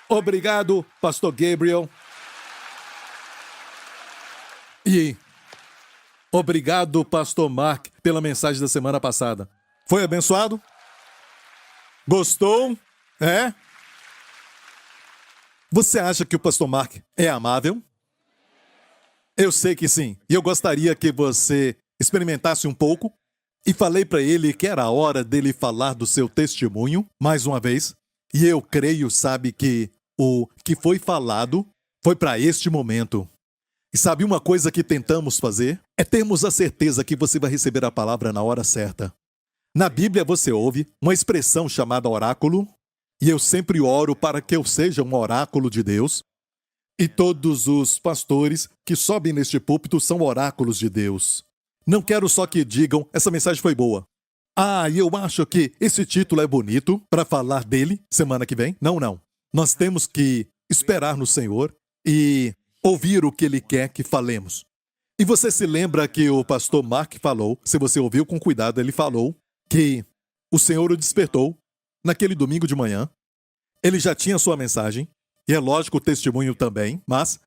Obrigado, Pastor Gabriel. E obrigado, Pastor Mark, pela mensagem da semana passada. Foi abençoado? Gostou? É? Você acha que o Pastor Mark é amável? Eu sei que sim. E eu gostaria que você experimentasse um pouco. E falei para ele que era a hora dele falar do seu testemunho, mais uma vez. E eu creio, sabe, que o que foi falado foi para este momento. E sabe uma coisa que tentamos fazer? É termos a certeza que você vai receber a palavra na hora certa. Na Bíblia você ouve uma expressão chamada oráculo, e eu sempre oro para que eu seja um oráculo de Deus. E todos os pastores que sobem neste púlpito são oráculos de Deus. Não quero só que digam, essa mensagem foi boa. E eu acho que esse título é bonito para falar dele semana que vem. Não. Nós temos que esperar no Senhor e ouvir o que Ele quer que falemos. E você se lembra que o pastor Mark falou, se você ouviu com cuidado, ele falou que o Senhor o despertou naquele domingo de manhã. Ele já tinha sua mensagem, e é lógico o testemunho também, mas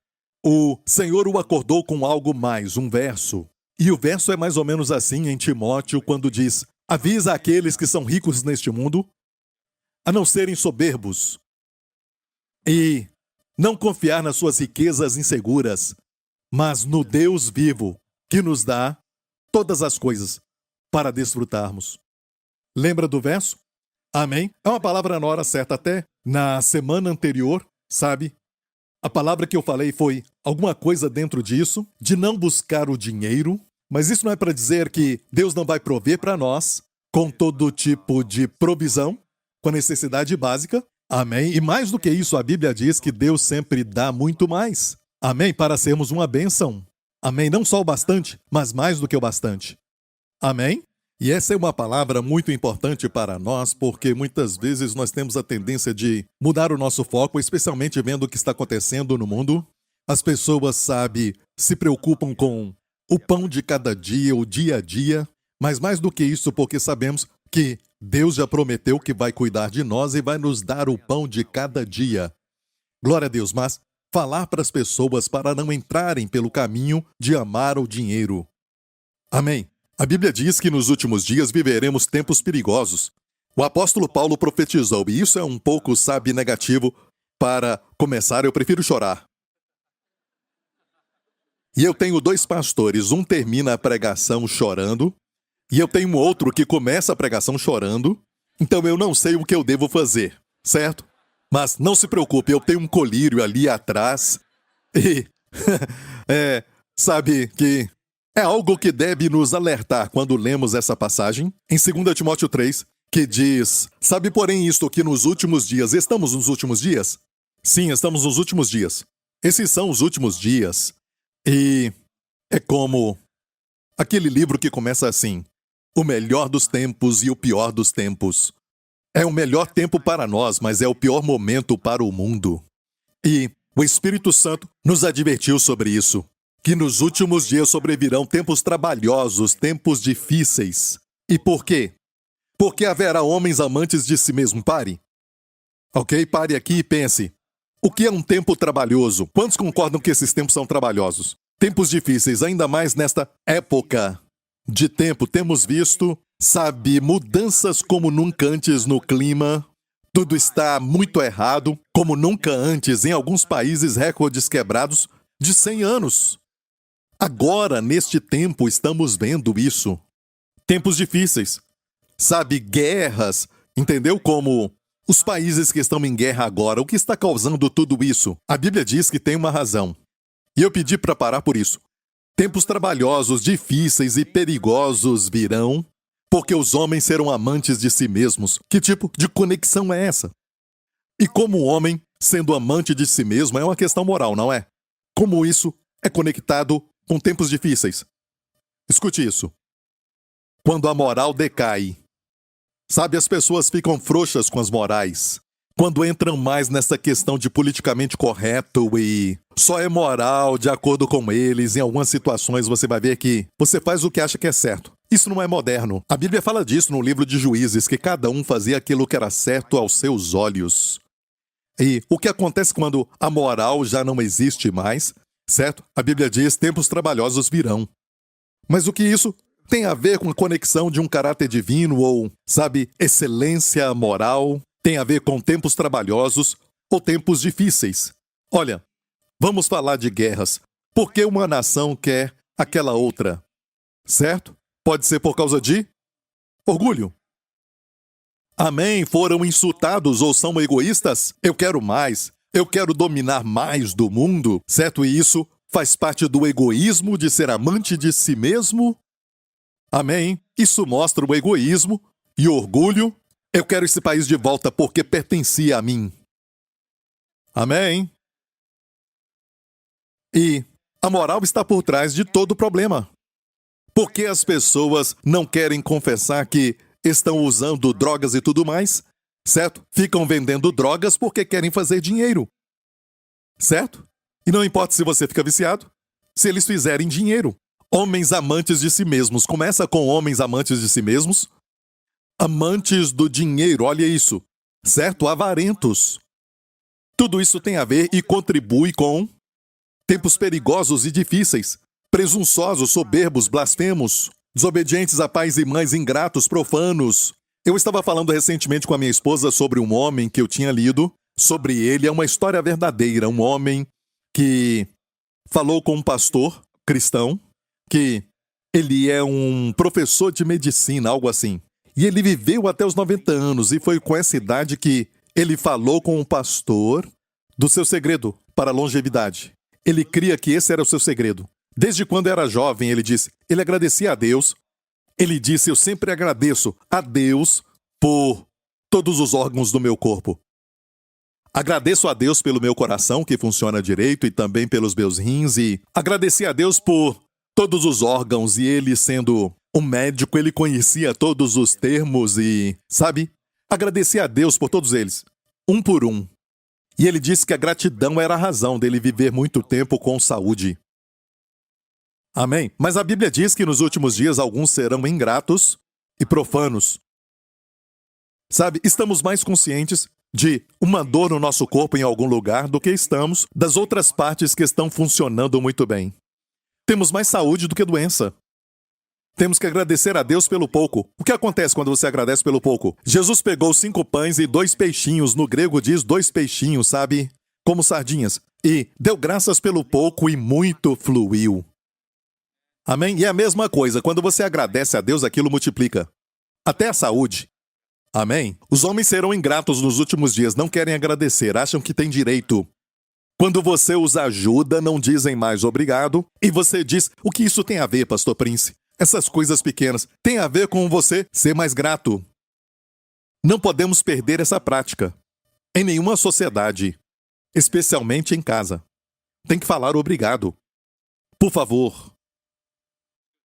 o Senhor o acordou com algo mais, um verso. E o verso é mais ou menos assim em Timóteo, quando diz: avisa aqueles que são ricos neste mundo a não serem soberbos e não confiar nas suas riquezas inseguras, mas no Deus vivo, que nos dá todas as coisas para desfrutarmos. Lembra do verso? Amém? É uma palavra na hora certa. Até na semana anterior, sabe? A palavra que eu falei foi alguma coisa dentro disso, de não buscar o dinheiro, mas isso não é para dizer que Deus não vai prover para nós com todo tipo de provisão, com a necessidade básica. Amém? E mais do que isso, a Bíblia diz que Deus sempre dá muito mais. Amém? Para sermos uma bênção. Amém? Não só o bastante, mas mais do que o bastante. Amém? E essa é uma palavra muito importante para nós, porque muitas vezes nós temos a tendência de mudar o nosso foco, especialmente vendo o que está acontecendo no mundo. As pessoas, sabe, se preocupam com o pão de cada dia, o dia a dia, mas mais do que isso, porque sabemos que Deus já prometeu que vai cuidar de nós e vai nos dar o pão de cada dia. Glória a Deus, mas falar para as pessoas para não entrarem pelo caminho de amar o dinheiro. Amém. A Bíblia diz que nos últimos dias viveremos tempos perigosos. O apóstolo Paulo profetizou, e isso é um pouco, sabe, negativo. Para começar, eu prefiro chorar. E eu tenho 2 pastores, um termina a pregação chorando, e eu tenho outro que começa a pregação chorando, então eu não sei o que eu devo fazer, certo? Mas não se preocupe, eu tenho um colírio ali atrás, e sabe que é algo que deve nos alertar quando lemos essa passagem, em 2 Timóteo 3, que diz: sabe, porém, isto que nos últimos dias, estamos nos últimos dias? Sim, estamos nos últimos dias. Esses são os últimos dias. E é como aquele livro que começa assim: o melhor dos tempos e o pior dos tempos. É o melhor tempo para nós, mas é o pior momento para o mundo. E o Espírito Santo nos advertiu sobre isso, que nos últimos dias sobrevirão tempos trabalhosos, tempos difíceis. E por quê? Porque haverá homens amantes de si mesmo. Pare. Ok? Pare aqui e pense. O que é um tempo trabalhoso? Quantos concordam que esses tempos são trabalhosos? Tempos difíceis, ainda mais nesta época de tempo. Temos visto, sabe, mudanças como nunca antes no clima. Tudo está muito errado, como nunca antes. Em alguns países, recordes quebrados de 100 anos. Agora, neste tempo, estamos vendo isso. Tempos difíceis. Sabe, guerras. Entendeu como os países que estão em guerra agora, o que está causando tudo isso? A Bíblia diz que tem uma razão. E eu pedi para parar por isso. Tempos trabalhosos, difíceis e perigosos virão, porque os homens serão amantes de si mesmos. Que tipo de conexão é essa? E como o homem, sendo amante de si mesmo, é uma questão moral, não é? Como isso é conectado com tempos difíceis? Escute isso. Quando a moral decai, sabe, as pessoas ficam frouxas com as morais. Quando entram mais nessa questão de politicamente correto e só é moral de acordo com eles, em algumas situações você vai ver que você faz o que acha que é certo. Isso não é moderno. A Bíblia fala disso no livro de Juízes, que cada um fazia aquilo que era certo aos seus olhos. E o que acontece quando a moral já não existe mais, certo? A Bíblia diz: tempos trabalhosos virão. Mas o que isso tem a ver com a conexão de um caráter divino ou, sabe, excelência moral? Tem a ver com tempos trabalhosos ou tempos difíceis? Olha, vamos falar de guerras. Por que uma nação quer aquela outra? Certo? Pode ser por causa de orgulho. Amém? Foram insultados ou são egoístas? Eu quero mais. Eu quero dominar mais do mundo. Certo? E isso faz parte do egoísmo de ser amante de si mesmo? Amém? Isso mostra o egoísmo e o orgulho. Eu quero esse país de volta porque pertencia a mim. Amém? E a moral está por trás de todo o problema. Por que as pessoas não querem confessar que estão usando drogas e tudo mais? Certo? Ficam vendendo drogas porque querem fazer dinheiro. Certo? E não importa se você fica viciado, se eles fizerem dinheiro. Homens amantes de si mesmos. Começa com homens amantes de si mesmos. Amantes do dinheiro, olha isso. Certo? Avarentos. Tudo isso tem a ver e contribui com tempos perigosos e difíceis. Presunçosos, soberbos, blasfemos, desobedientes a pais e mães, ingratos, profanos. Eu estava falando recentemente com a minha esposa sobre um homem que eu tinha lido. Sobre ele, é uma história verdadeira. Um homem que falou com um pastor cristão, que ele é um professor de medicina, algo assim. E ele viveu até os 90 anos, e foi com essa idade que ele falou com um pastor do seu segredo para a longevidade. Ele cria que esse era o seu segredo. Desde quando era jovem, ele disse, ele agradecia a Deus. Ele disse, eu sempre agradeço a Deus por todos os órgãos do meu corpo. Agradeço a Deus pelo meu coração, que funciona direito, e também pelos meus rins, e agradeci a Deus por todos os órgãos, e ele sendo um médico, ele conhecia todos os termos e, sabe, agradeci a Deus por todos eles, um por um. E ele disse que a gratidão era a razão dele viver muito tempo com saúde. Amém? Mas a Bíblia diz que nos últimos dias alguns serão ingratos e profanos. Sabe, estamos mais conscientes de uma dor no nosso corpo em algum lugar do que estamos das outras partes que estão funcionando muito bem. Temos mais saúde do que doença. Temos que agradecer a Deus pelo pouco. O que acontece quando você agradece pelo pouco? Jesus pegou 5 pães e 2 peixinhos. No grego diz 2 peixinhos, sabe? Como sardinhas. E deu graças pelo pouco e muito fluiu. Amém? E é a mesma coisa. Quando você agradece a Deus, aquilo multiplica. Até a saúde. Amém? Os homens serão ingratos nos últimos dias. Não querem agradecer. Acham que têm direito. Quando você os ajuda, não dizem mais obrigado. E você diz, o que isso tem a ver, Pastor Prince? Essas coisas pequenas têm a ver com você ser mais grato. Não podemos perder essa prática. Em nenhuma sociedade. Especialmente em casa. Tem que falar obrigado. Por favor.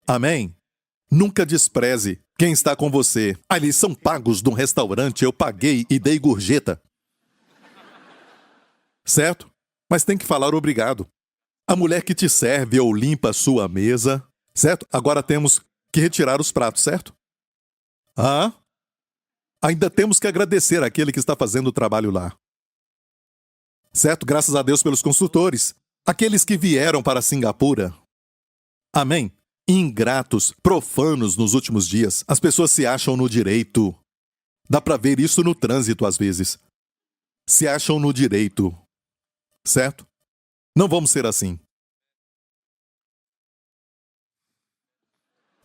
Amém? Nunca despreze quem está com você. Ah, eles são pagos de um restaurante, eu paguei e dei gorjeta. Certo? Mas tem que falar obrigado. A mulher que te serve ou limpa a sua mesa, certo? Agora temos que retirar os pratos, certo? Ainda temos que agradecer àquele que está fazendo o trabalho lá. Certo? Graças a Deus pelos consultores. Aqueles que vieram para Singapura. Amém? Ingratos, profanos nos últimos dias. As pessoas se acham no direito. Dá para ver isso no trânsito às vezes. Se acham no direito. Certo? Não vamos ser assim.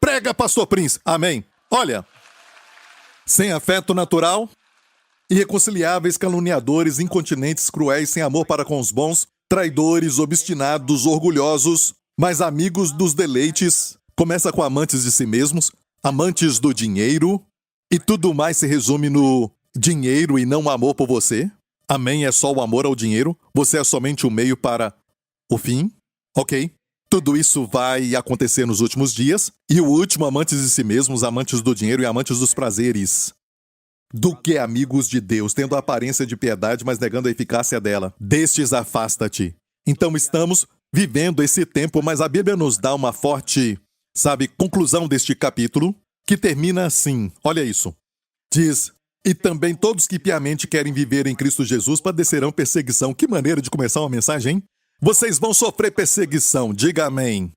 Prega, Pastor Prince. Amém. Olha, sem afeto natural, irreconciliáveis, caluniadores, incontinentes, cruéis, sem amor para com os bons, traidores, obstinados, orgulhosos, mas amigos dos deleites. Começa com amantes de si mesmos, amantes do dinheiro, e tudo mais se resume no dinheiro e não o amor por você. Amém? É só o amor ao dinheiro? Você é somente o meio para o fim? Ok. Tudo isso vai acontecer nos últimos dias. E o último, amantes de si mesmos, amantes do dinheiro e amantes dos prazeres. Do que amigos de Deus, tendo a aparência de piedade, mas negando a eficácia dela. Destes afasta-te. Então estamos vivendo esse tempo, mas a Bíblia nos dá uma forte, conclusão deste capítulo, que termina assim. Olha isso. Diz, E também todos que piamente querem viver em Cristo Jesus padecerão perseguição. Que maneira de começar uma mensagem, hein? Vocês vão sofrer perseguição, diga amém.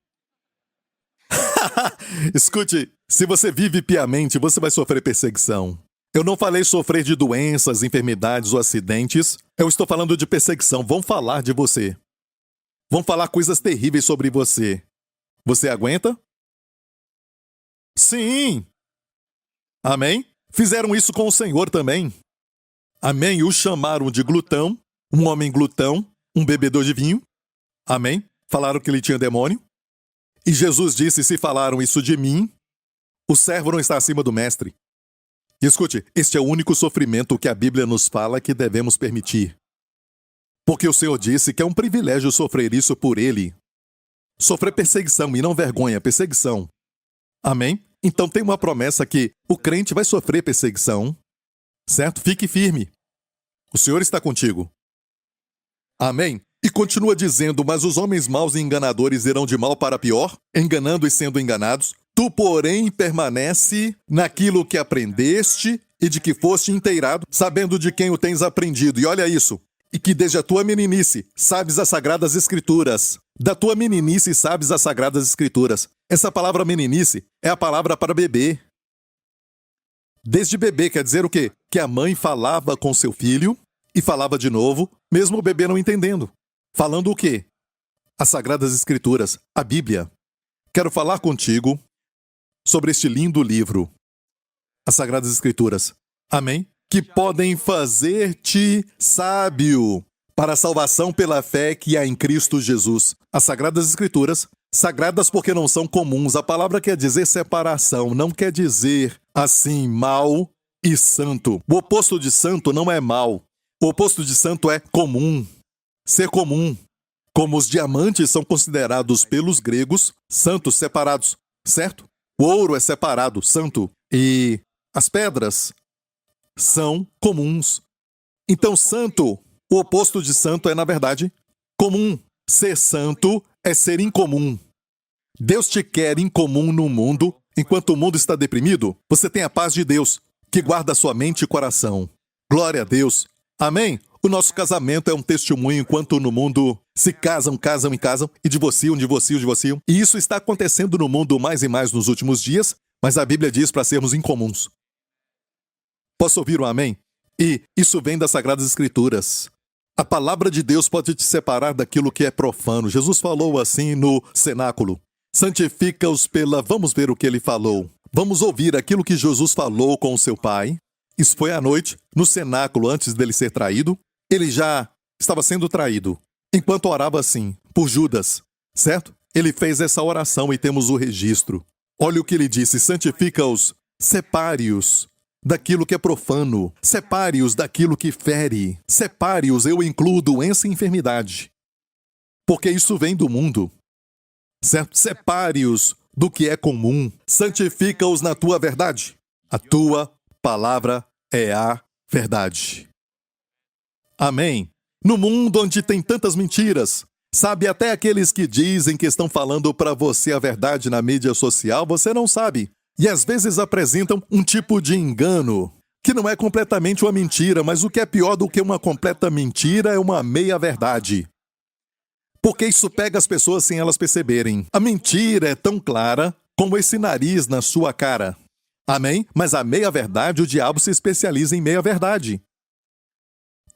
Escute, se você vive piamente, você vai sofrer perseguição. Eu não falei sofrer de doenças, enfermidades ou acidentes. Eu estou falando de perseguição. Vão falar de você. Vão falar coisas terríveis sobre você. Você aguenta? Sim! Amém? Fizeram isso com o Senhor também. Amém? O chamaram de glutão, um homem glutão, um bebedor de vinho. Amém? Falaram que ele tinha demônio. E Jesus disse, se falaram isso de mim, o servo não está acima do mestre. E escute, este é o único sofrimento que a Bíblia nos fala que devemos permitir. Porque o Senhor disse que é um privilégio sofrer isso por Ele. Sofrer perseguição e não vergonha, perseguição. Amém? Então tem uma promessa que o crente vai sofrer perseguição, certo? Fique firme. O Senhor está contigo. Amém? E continua dizendo, mas os homens maus e enganadores irão de mal para pior, enganando e sendo enganados. Tu, porém, permanece naquilo que aprendeste e de que foste inteirado, sabendo de quem o tens aprendido. E olha isso. E que desde a tua meninice sabes as Sagradas Escrituras. Da tua meninice sabes as Sagradas Escrituras. Essa palavra meninice é a palavra para bebê. Desde bebê quer dizer o quê? Que a mãe falava com seu filho e falava de novo, mesmo o bebê não entendendo. Falando o quê? As Sagradas Escrituras, a Bíblia. Quero falar contigo sobre este lindo livro, as Sagradas Escrituras. Amém? Que podem fazer-te sábio para a salvação pela fé que há em Cristo Jesus. As Sagradas Escrituras, sagradas porque não são comuns. A palavra quer dizer separação, não quer dizer assim, mal e santo. O oposto de santo não é mal. O oposto de santo é comum. Ser comum. Como os diamantes são considerados pelos gregos santos, separados, certo? O ouro é separado, santo. E as pedras são comuns. Então, santo, o oposto de santo é, na verdade, comum. Ser santo é ser incomum. Deus te quer incomum no mundo. Enquanto o mundo está deprimido, você tem a paz de Deus, que guarda sua mente e coração. Glória a Deus. Amém? O nosso casamento é um testemunho enquanto no mundo se casam e divorciam. E isso está acontecendo no mundo mais e mais nos últimos dias, mas a Bíblia diz para sermos incomuns. Posso ouvir um amém? E isso vem das Sagradas Escrituras. A palavra de Deus pode te separar daquilo que é profano. Jesus falou assim no cenáculo. Santifica-os pela... Vamos ver o que ele falou. Vamos ouvir aquilo que Jesus falou com o seu pai. Isso foi à noite, no cenáculo, antes dele ser traído. Ele já estava sendo traído, enquanto orava assim, por Judas, certo? Ele fez essa oração e temos o registro. Olha o que ele disse, santifica-os, separe-os daquilo que é profano, separe-os daquilo que fere, separe-os, eu incluo doença e enfermidade, porque isso vem do mundo, certo? Separe-os do que é comum, santifica-os na tua verdade. A tua palavra é a verdade. Amém. No mundo onde tem tantas mentiras, sabe, até aqueles que dizem que estão falando para você a verdade na mídia social, você não sabe. E às vezes apresentam um tipo de engano, que não é completamente uma mentira, mas o que é pior do que uma completa mentira é uma meia-verdade. Porque isso pega as pessoas sem elas perceberem. A mentira é tão clara como esse nariz na sua cara. Amém? Mas a meia-verdade, o diabo se especializa em meia-verdade.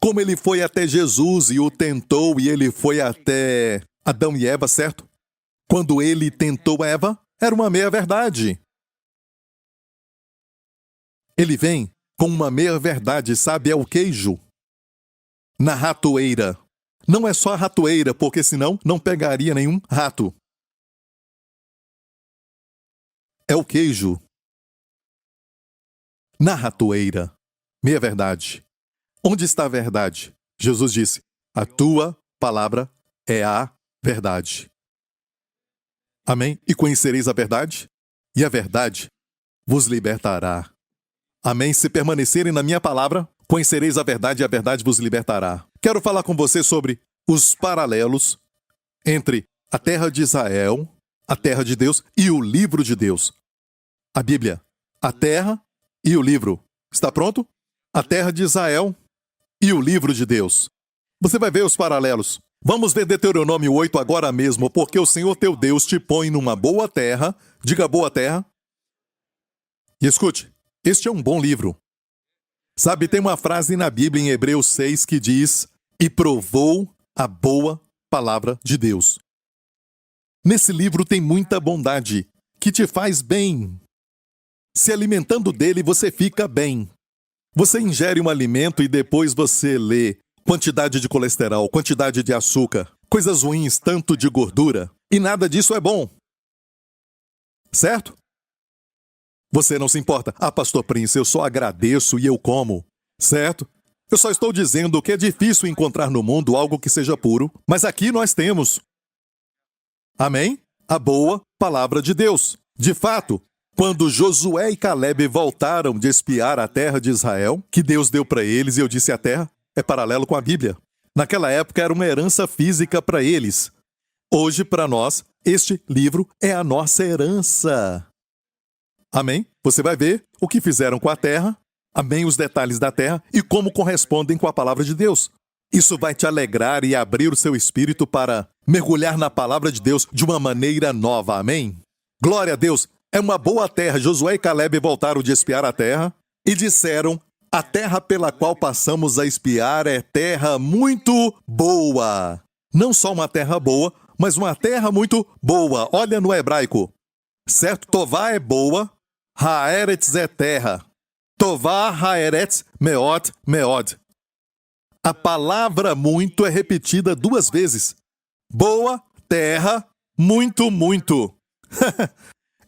Como ele foi até Jesus e o tentou, e ele foi até Adão e Eva, certo? Quando ele tentou Eva, era uma meia-verdade. Ele vem com uma meia-verdade, sabe? É o queijo na ratoeira. Não é só a ratoeira, porque senão não pegaria nenhum rato. É o queijo na ratoeira. Meia-verdade. Onde está a verdade? Jesus disse, a tua palavra é a verdade. Amém? E conhecereis a verdade? E a verdade vos libertará. Amém? Se permanecerem na minha palavra, conhecereis a verdade e a verdade vos libertará. Quero falar com você sobre os paralelos entre a terra de Israel, a terra de Deus e o livro de Deus. A Bíblia, a terra e o livro. Está pronto? a terra de Israel e o livro de Deus. Você vai ver os paralelos. Vamos ver Deuteronômio 8 agora mesmo, porque o Senhor teu Deus te põe numa boa terra, diga boa terra. E escute, este é um bom livro. Sabe, tem uma frase na Bíblia em Hebreus 6 que diz: e provou a boa palavra de Deus. Nesse livro tem muita bondade, que te faz bem. Se alimentando dele, você fica bem. Você ingere um alimento e depois você lê quantidade de colesterol, quantidade de açúcar, coisas ruins, tanto de gordura, e nada disso é bom. Certo? Você não se importa. Ah, Pastor Prince, eu só agradeço e eu como. Certo? Eu só estou dizendo que é difícil encontrar no mundo algo que seja puro, mas aqui nós temos. Amém? A boa palavra de Deus. De fato, quando Josué e Caleb voltaram de espiar a terra de Israel, que Deus deu para eles, e eu disse a terra, é paralelo com a Bíblia. Naquela época era uma herança física para eles. Hoje, para nós, este livro é a nossa herança. Amém? Você vai ver o que fizeram com a terra, amém, os detalhes da terra e como correspondem com a palavra de Deus. Isso vai te alegrar e abrir o seu espírito para mergulhar na palavra de Deus de uma maneira nova, amém? Glória a Deus! É uma boa terra. Josué e Caleb voltaram de espiar a terra e disseram: a terra pela qual passamos a espiar é terra muito boa. Não só uma terra boa, mas uma terra muito boa. Olha no hebraico. Certo? Tová é boa, Haaretz é terra. Tová, Haaretz, Meod, Meod. A palavra muito é repetida 2 vezes. Boa, terra, muito, muito.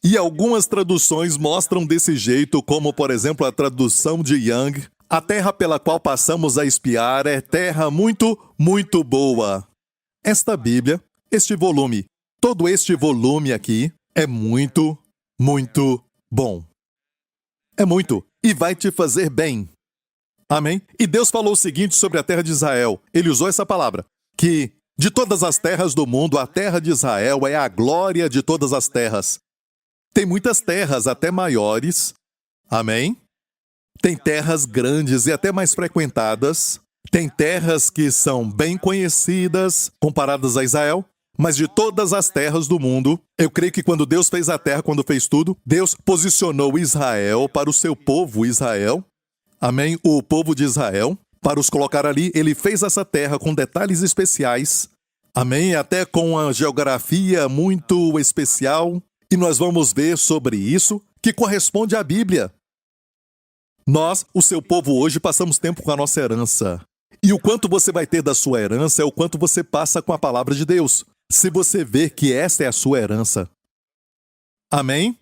E algumas traduções mostram desse jeito, como por exemplo a tradução de Young: a terra pela qual passamos a espiar é terra muito, muito boa. Esta Bíblia, este volume, todo este volume aqui, é muito, muito bom. É muito, e vai te fazer bem. Amém? E Deus falou o seguinte sobre a terra de Israel. Ele usou essa palavra, que de todas as terras do mundo, a terra de Israel é a glória de todas as terras. Tem muitas terras até maiores, amém? Tem terras grandes e até mais frequentadas. Tem terras que são bem conhecidas, comparadas a Israel. Mas de todas as terras do mundo, eu creio que quando Deus fez a terra, quando fez tudo, Deus posicionou Israel para o seu povo Israel. Amém? O povo de Israel, para os colocar ali. Ele fez essa terra com detalhes especiais. Amém? Até com uma geografia muito especial. E nós vamos ver sobre isso, que corresponde à Bíblia. Nós, o seu povo hoje, passamos tempo com a nossa herança. E o quanto você vai ter da sua herança é o quanto você passa com a palavra de Deus. Se você ver que essa é a sua herança. Amém?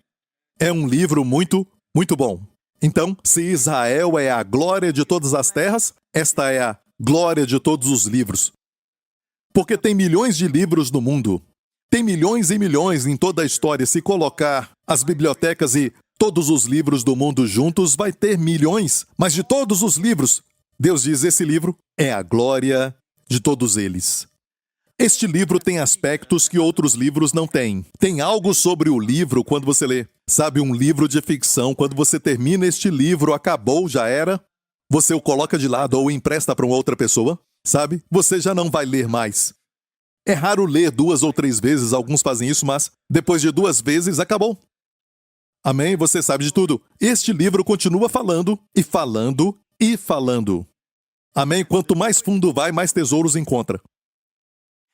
É um livro muito, muito bom. Então, se Israel é a glória de todas as terras, esta é a glória de todos os livros. Porque tem milhões de livros no mundo. Tem milhões e milhões em toda a história. Se colocar as bibliotecas e todos os livros do mundo juntos, vai ter milhões. Mas de todos os livros, Deus diz: esse livro é a glória de todos eles. Este livro tem aspectos que outros livros não têm. Tem algo sobre o livro quando você lê. Sabe, um livro de ficção, quando você termina este livro, acabou, já era. Você o coloca de lado ou empresta para uma outra pessoa. Sabe, você já não vai ler mais. É raro ler 2 ou 3 vezes, alguns fazem isso, mas depois de 2 vezes, acabou. Amém? Você sabe de tudo. Este livro continua falando, e falando, e falando. Amém? Quanto mais fundo vai, mais tesouros encontra.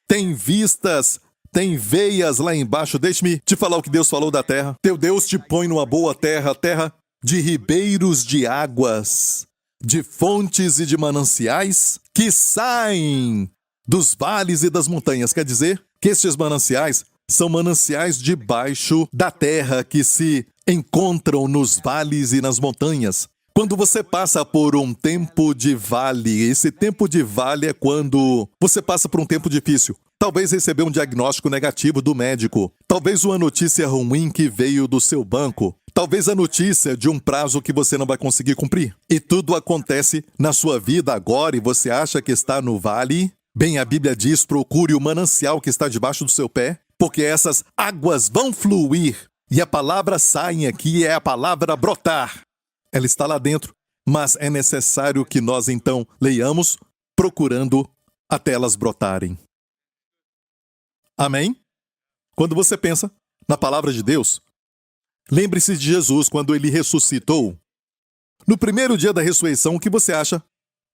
Tem vistas, tem veias lá embaixo. Deixe-me te falar o que Deus falou da terra. Teu Deus te põe numa boa terra, terra de ribeiros de águas, de fontes e de mananciais que saem dos vales e das montanhas. Quer dizer que estes mananciais são mananciais debaixo da terra que se encontram nos vales e nas montanhas. Quando você passa por um tempo de vale, esse tempo de vale é quando você passa por um tempo difícil. Talvez receber um diagnóstico negativo do médico. Talvez uma notícia ruim que veio do seu banco. Talvez a notícia de um prazo que você não vai conseguir cumprir. E tudo acontece na sua vida agora e você acha que está no vale. Bem, a Bíblia diz: procure o manancial que está debaixo do seu pé, porque essas águas vão fluir. E a palavra saem aqui é a palavra brotar. Ela está lá dentro. mas é necessário que nós então leiamos procurando até elas brotarem. Amém? Quando você pensa na palavra de Deus, lembre-se de Jesus quando ele ressuscitou. No primeiro dia da ressurreição, o que você acha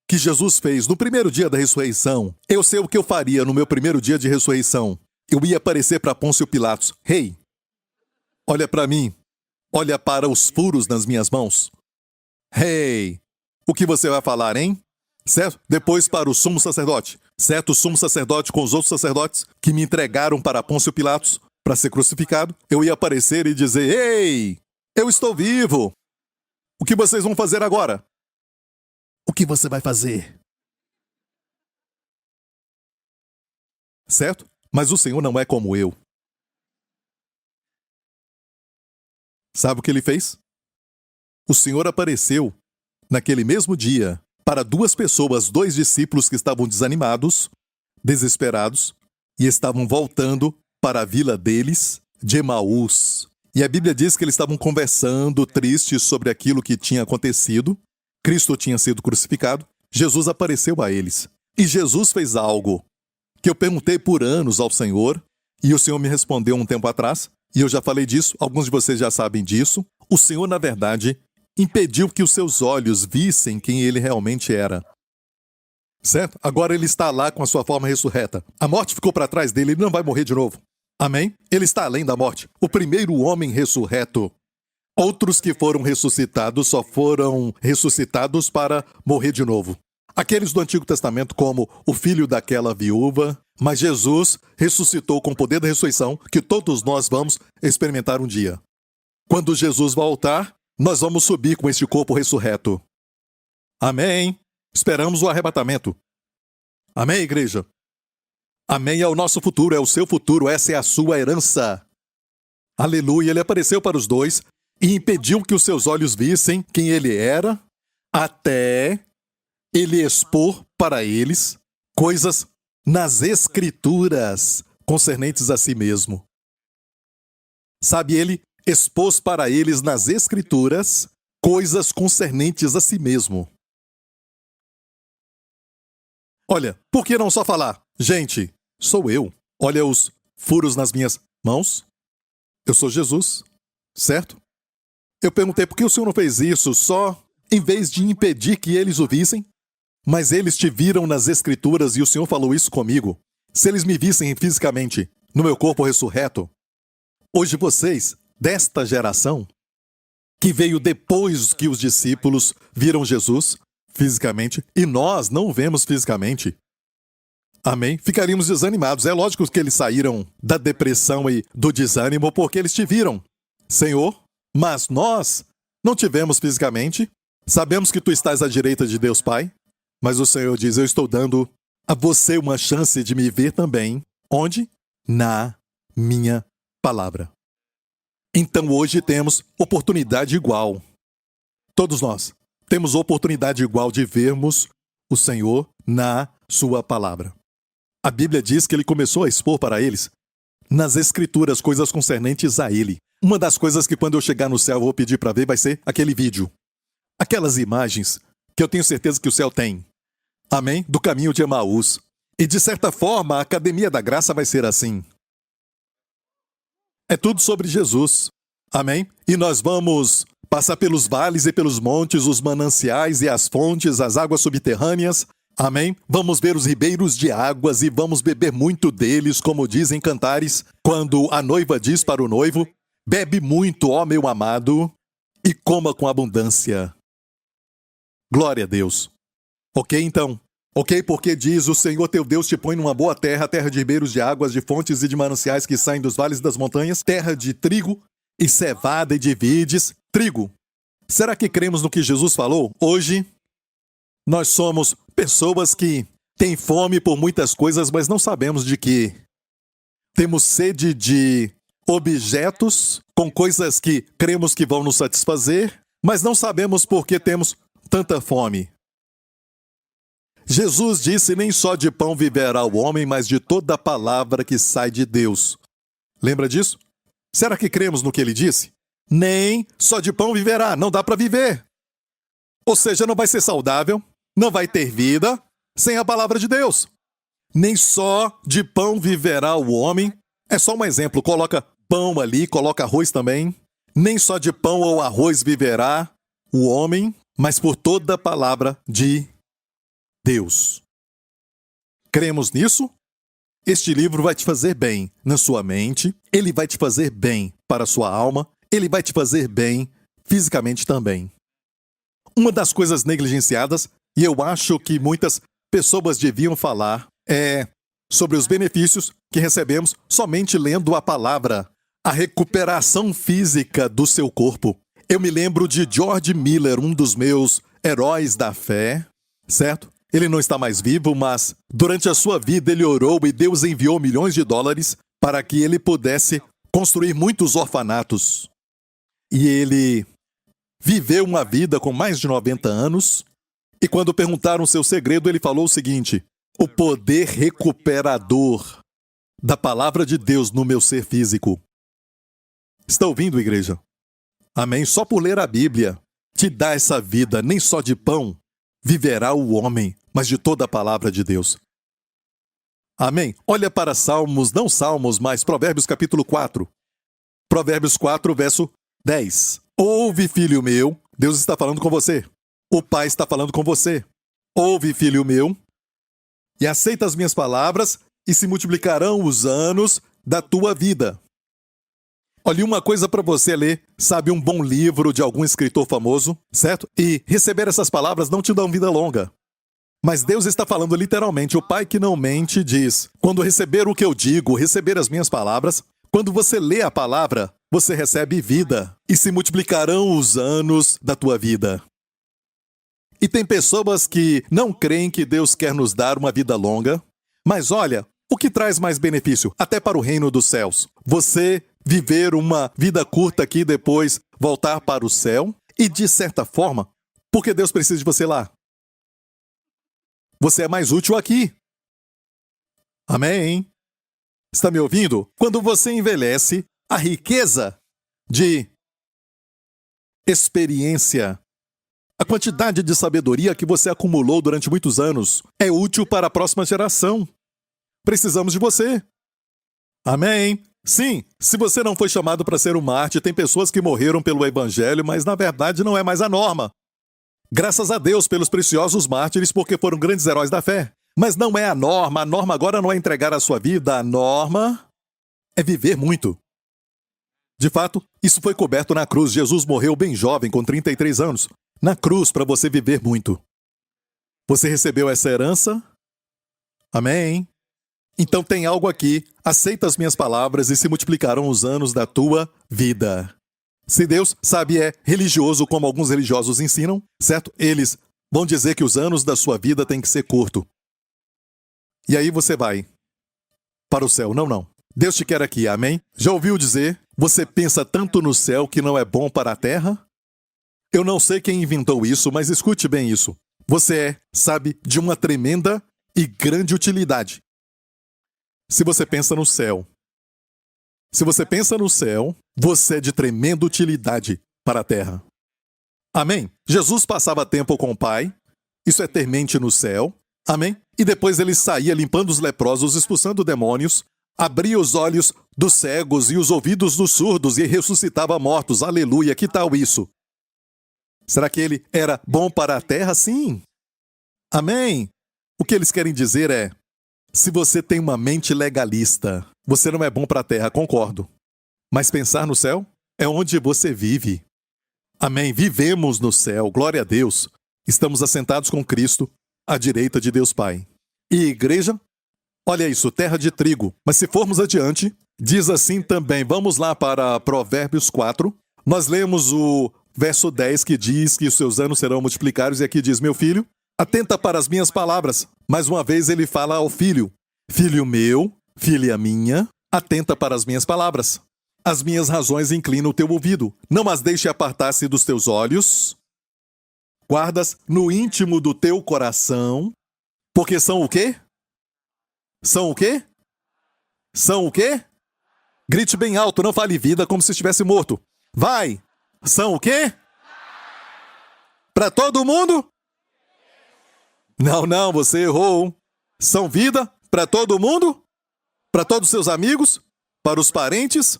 que Jesus fez no primeiro dia da ressurreição? Eu sei o que eu faria no meu primeiro dia de ressurreição. Eu ia aparecer para Pôncio Pilatos. Hey, olha para mim. Olha para os furos nas minhas mãos. Hey, o que você vai falar, hein? Certo? Depois para o sumo sacerdote. Certo? O sumo sacerdote com os outros sacerdotes que me entregaram para Pôncio Pilatos para ser crucificado. Eu ia aparecer e dizer, ei, eu estou vivo. O que vocês vão fazer agora? O que você vai fazer? Certo? Mas o Senhor não é como eu. Sabe o que ele fez? O Senhor apareceu naquele mesmo dia para duas pessoas, dois discípulos que estavam desanimados, desesperados, e estavam voltando para a vila deles, de Emaús. E a Bíblia diz que eles estavam conversando, tristes sobre aquilo que tinha acontecido. Cristo tinha sido crucificado. Jesus apareceu a eles. E Jesus fez algo que eu perguntei por anos ao Senhor, e o Senhor me respondeu um tempo atrás, e eu já falei disso, alguns de vocês já sabem disso. O Senhor, na verdade, impediu que os seus olhos vissem quem ele realmente era. Certo? Agora ele está lá com a sua forma ressurreta. A morte ficou para trás dele, ele não vai morrer de novo. Amém? Ele está além da morte. O primeiro homem ressurreto. Outros que foram ressuscitados só foram ressuscitados para morrer de novo. Aqueles do Antigo Testamento como o filho daquela viúva, mas Jesus ressuscitou com o poder da ressurreição que todos nós vamos experimentar um dia. Quando Jesus voltar, nós vamos subir com este corpo ressurreto. Amém? Esperamos o arrebatamento. Amém, igreja? Amém é o nosso futuro, é o seu futuro, essa é a sua herança. Aleluia, ele apareceu para os dois e impediu que os seus olhos vissem quem ele era, até ele expor para eles coisas nas Escrituras concernentes a si mesmo. Sabe, ele expôs para eles nas Escrituras coisas concernentes a si mesmo. Olha, por que não só falar? Gente, sou eu. Olha os furos nas minhas mãos. Eu sou Jesus, certo? Eu perguntei por que o Senhor não fez isso só em vez de impedir que eles o vissem? Mas eles te viram nas Escrituras e o Senhor falou isso comigo. Se eles me vissem fisicamente, no meu corpo ressurreto, hoje vocês, desta geração, que veio depois que os discípulos viram Jesus fisicamente, e nós não o vemos fisicamente, amém? Ficaríamos desanimados. É lógico que eles saíram da depressão e do desânimo porque eles te viram, Senhor, mas nós não te vemos fisicamente. Sabemos que tu estás à direita de Deus Pai, mas o Senhor diz, eu estou dando a você uma chance de me ver também. Onde? Na minha palavra. Então hoje temos oportunidade igual. Todos nós temos oportunidade igual de vermos o Senhor na sua palavra. A Bíblia diz que ele começou a expor para eles, nas Escrituras, coisas concernentes a ele. Uma das coisas que quando eu chegar no céu eu vou pedir para ver vai ser aquele vídeo. Aquelas imagens que eu tenho certeza que o céu tem. Amém? Do caminho de Emaús. E de certa forma, a Academia da Graça vai ser assim. É tudo sobre Jesus. Amém? E nós vamos passar pelos vales e pelos montes, os mananciais e as fontes, as águas subterrâneas. Amém? Vamos ver os ribeiros de águas e vamos beber muito deles, como dizem Cantares, quando a noiva diz para o noivo, bebe muito, ó meu amado, e coma com abundância. Glória a Deus. Ok, então? Ok, porque diz, o Senhor teu Deus te põe numa boa terra, terra de ribeiros de águas, de fontes e de mananciais que saem dos vales das montanhas, terra de trigo e cevada e de vides. Trigo. Será que cremos no que Jesus falou? Hoje, nós somos pessoas que têm fome por muitas coisas, mas não sabemos de quê. Temos sede de objetos com coisas que cremos que vão nos satisfazer, mas não sabemos por que temos tanta fome. Jesus disse, nem só de pão viverá o homem, mas de toda a palavra que sai de Deus. Lembra disso? Será que cremos no que ele disse? Nem só de pão viverá, não dá para viver. Ou seja, não vai ser saudável, não vai ter vida sem a palavra de Deus. Nem só de pão viverá o homem. É só um exemplo, coloca pão ali, coloca arroz também. Nem só de pão ou arroz viverá o homem, mas por toda a palavra de Deus. Cremos nisso? Este livro vai te fazer bem na sua mente, ele vai te fazer bem para a sua alma, ele vai te fazer bem fisicamente também. Uma das coisas negligenciadas, e eu acho que muitas pessoas deviam falar, é sobre os benefícios que recebemos somente lendo a palavra. A recuperação física do seu corpo. Eu me lembro de George Miller, um dos meus heróis da fé, certo? Ele não está mais vivo, mas durante a sua vida ele orou e Deus enviou milhões de dólares para que ele pudesse construir muitos orfanatos. E ele viveu uma vida com mais de 90 anos, e quando perguntaram o seu segredo, ele falou o seguinte: o poder recuperador da palavra de Deus no meu ser físico. Está ouvindo, igreja? Amém? Só por ler a Bíblia te dá essa vida, nem só de pão viverá o homem, mas de toda a palavra de Deus. Amém? Olha para Salmos, não Salmos, mas Provérbios capítulo 4. Provérbios 4, verso 10. Ouve, filho meu, Deus está falando com você. O Pai está falando com você. Ouve, filho meu, e aceita as minhas palavras, e se multiplicarão os anos da tua vida. Olha, uma coisa para você ler, sabe, um bom livro de algum escritor famoso, certo? E receber essas palavras não te dão vida longa. Mas Deus está falando literalmente, o Pai que não mente diz, quando receber o que eu digo, receber as minhas palavras, quando você lê a palavra, você recebe vida, e se multiplicarão os anos da tua vida. E tem pessoas que não creem que Deus quer nos dar uma vida longa, mas olha, o que traz mais benefício, até para o reino dos céus? Você viver uma vida curta aqui e depois voltar para o céu? E de certa forma, porque Deus precisa de você lá? Você é mais útil aqui. Amém? Está me ouvindo? Quando você envelhece, a riqueza de experiência, a quantidade de sabedoria que você acumulou durante muitos anos é útil para a próxima geração. Precisamos de você. Amém? Sim, se você não foi chamado para ser um mártir, tem pessoas que morreram pelo evangelho, mas na verdade não é mais a norma. Graças a Deus pelos preciosos mártires, porque foram grandes heróis da fé. Mas não é a norma agora não é entregar a sua vida, a norma é viver muito. De fato, isso foi coberto na cruz. Jesus morreu bem jovem, com 33 anos, na cruz para você viver muito. Você recebeu essa herança? Amém? Então tem algo aqui, aceita as minhas palavras e se multiplicarão os anos da tua vida. Se Deus, sabe, é religioso como alguns religiosos ensinam, certo? Eles vão dizer que os anos da sua vida têm que ser curto. E aí você vai para o céu. Não. Deus te quer aqui, amém? Já ouviu dizer, você pensa tanto no céu que não é bom para a terra? Eu não sei quem inventou isso, mas escute bem isso. Você é, sabe, de uma tremenda e grande utilidade. Se você pensa no céu. Se você pensa no céu, você é de tremenda utilidade para a terra. Amém? Jesus passava tempo com o Pai. Isso é ter mente no céu. Amém? E depois ele saía limpando os leprosos, expulsando demônios, abria os olhos dos cegos e os ouvidos dos surdos e ressuscitava mortos. Aleluia, que tal isso? Será que ele era bom para a terra? Sim. Amém? O que eles querem dizer é, se você tem uma mente legalista, você não é bom para a terra, concordo. Mas pensar no céu é onde você vive. Amém? Vivemos no céu, glória a Deus. Estamos assentados com Cristo à direita de Deus Pai. E igreja? Olha isso, terra de trigo. Mas se formos adiante, diz assim também, vamos lá para Provérbios 4. Nós lemos o verso 10 que diz que os seus anos serão multiplicados e aqui diz, meu filho, atenta para as minhas palavras. Mais uma vez ele fala ao filho, filho meu, filha minha, atenta para as minhas palavras. As minhas razões inclinam o teu ouvido. Não as deixe apartar-se dos teus olhos. Guardas no íntimo do teu coração. Porque são o quê? São o quê? São o quê? Grite bem alto, não fale vida como se estivesse morto. Vai! São o quê? Para todo mundo? Não, não, você errou. São vida para todo mundo? Para todos os seus amigos? Para os parentes?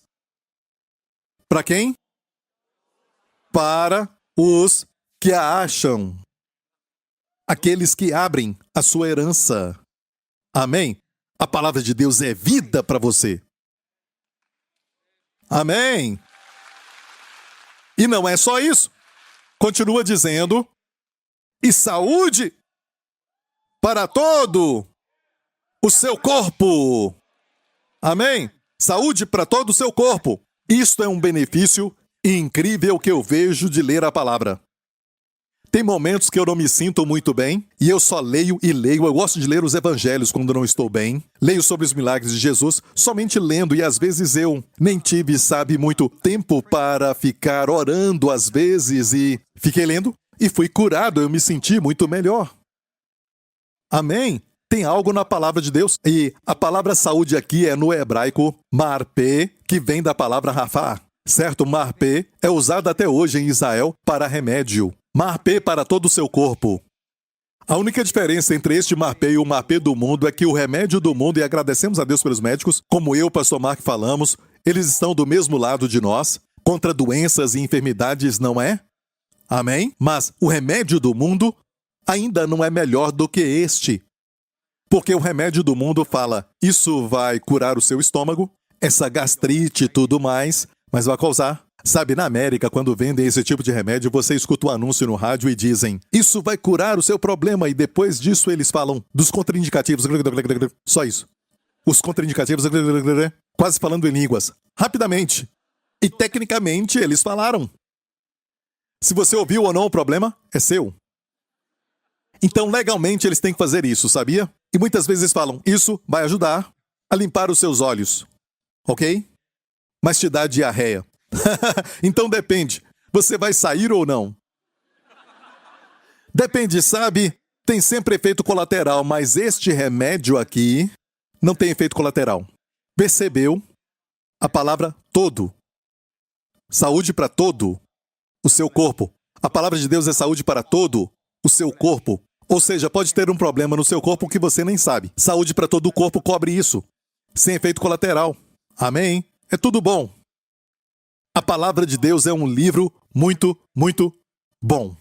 Para quem? Para os que a acham. Aqueles que abrem a sua herança. Amém? A palavra de Deus é vida para você. Amém? E não é só isso. Continua dizendo, e saúde para todo o seu corpo. Amém? Saúde para todo o seu corpo. Isto é um benefício incrível que eu vejo de ler a palavra. Tem momentos que eu não me sinto muito bem e eu só leio e leio. Eu gosto de ler os evangelhos quando não estou bem. Leio sobre os milagres de Jesus somente lendo e às vezes eu nem tive, sabe, muito tempo para ficar orando às vezes e fiquei lendo e fui curado. Eu me senti muito melhor. Amém? Tem algo na palavra de Deus. E a palavra saúde aqui é no hebraico marpé, que vem da palavra rafá. Certo? Marpé é usado até hoje em Israel para remédio. Marpé para todo o seu corpo. A única diferença entre este marpé e o marpé do mundo é que o remédio do mundo, e agradecemos a Deus pelos médicos, como eu, pastor Mark, falamos, eles estão do mesmo lado de nós, contra doenças e enfermidades, não é? Amém? Mas o remédio do mundo ainda não é melhor do que este. Porque o remédio do mundo fala, isso vai curar o seu estômago, essa gastrite e tudo mais, mas vai causar. Sabe, na América, quando vendem esse tipo de remédio, você escuta um anúncio no rádio e dizem, isso vai curar o seu problema, e depois disso eles falam dos contraindicativos. Só isso. Os contraindicativos, quase falando em línguas. Rapidamente. E tecnicamente eles falaram. Se você ouviu ou não o problema, é seu. Então, legalmente, eles têm que fazer isso, sabia? E muitas vezes eles falam, isso vai ajudar a limpar os seus olhos. Ok? Mas te dá diarreia. Então depende. Você vai sair ou não? Depende, sabe? Tem sempre efeito colateral, mas este remédio aqui não tem efeito colateral. Percebeu? A palavra todo. Saúde para todo o seu corpo. A palavra de Deus é saúde para todo o seu corpo. Ou seja, pode ter um problema no seu corpo que você nem sabe. Saúde para todo o corpo cobre isso. Sem efeito colateral. Amém? É tudo bom. A palavra de Deus é um livro muito, muito bom.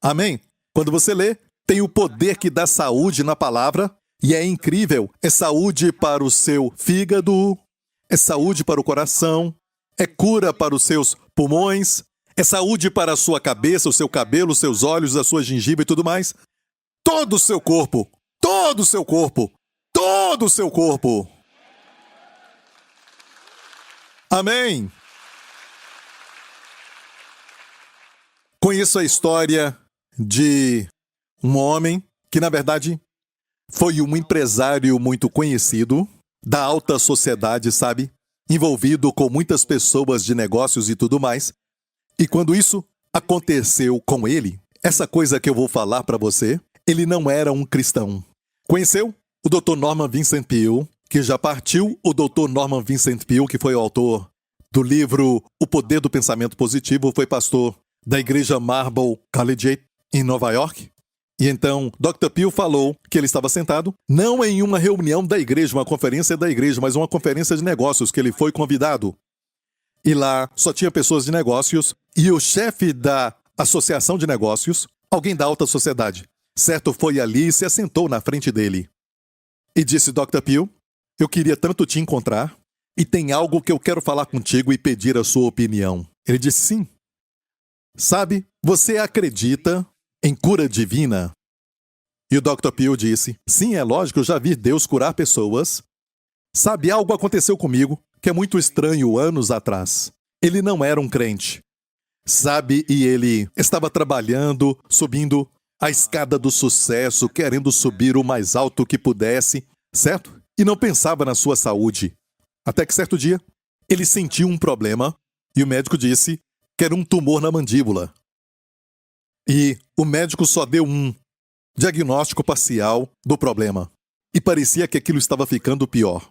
Amém? Quando você lê, tem o poder que dá saúde na palavra, e é incrível. É saúde para o seu fígado, é saúde para o coração, é cura para os seus pulmões, é saúde para a sua cabeça, o seu cabelo, os seus olhos, a sua gengiva e tudo mais. Todo o seu corpo, todo o seu corpo, todo o seu corpo. Amém? Conheço a história de um homem que, na verdade, foi um empresário muito conhecido, da alta sociedade, sabe? Envolvido com muitas pessoas de negócios e tudo mais. E quando isso aconteceu com ele, essa coisa que eu vou falar para você, ele não era um cristão. Conheceu o Dr. Norman Vincent Peale, que já partiu, o Dr. Norman Vincent Peale, que foi o autor do livro O Poder do Pensamento Positivo, foi pastor da igreja Marble Collegiate em Nova York. E então, Dr. Peale falou que ele estava sentado, não em uma reunião da igreja, uma conferência da igreja, mas uma conferência de negócios, que ele foi convidado. E lá só tinha pessoas de negócios, e o chefe da associação de negócios, alguém da alta sociedade, certo, foi ali e se assentou na frente dele. E disse, Dr. Peale, eu queria tanto te encontrar, e tem algo que eu quero falar contigo e pedir a sua opinião. Ele disse, sim. Sabe, você acredita em cura divina? E o Dr. Peale disse, sim, é lógico, eu já vi Deus curar pessoas. Sabe, algo aconteceu comigo que é muito estranho anos atrás. Ele não era um crente. Sabe, e ele estava trabalhando, subindo a escada do sucesso, querendo subir o mais alto que pudesse, certo? E não pensava na sua saúde. Até que certo dia, ele sentiu um problema e o médico disse que era um tumor na mandíbula. E o médico só deu um diagnóstico parcial do problema. E parecia que aquilo estava ficando pior.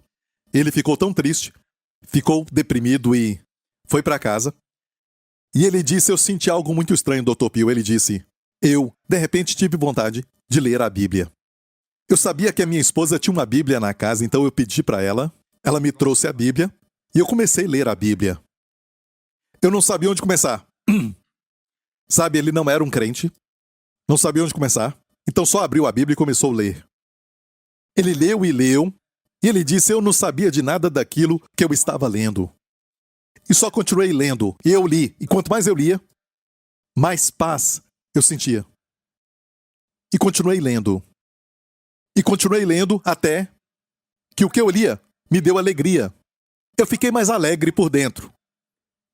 Ele ficou tão triste, ficou deprimido e foi para casa. E ele disse, eu senti algo muito estranho, Dr. Pio. Ele disse, eu, de repente, tive vontade de ler a Bíblia. Eu sabia que a minha esposa tinha uma Bíblia na casa, então eu pedi para ela. Ela me trouxe a Bíblia e eu comecei a ler a Bíblia. Eu não sabia onde começar. Sabe, ele não era um crente. Não sabia onde começar. Então só abriu a Bíblia e começou a ler. Ele leu e leu. E ele disse, eu não sabia de nada daquilo que eu estava lendo. E só continuei lendo. E eu li. E quanto mais eu lia, mais paz eu sentia. E continuei lendo. E continuei lendo até que o que eu lia me deu alegria. Eu fiquei mais alegre por dentro.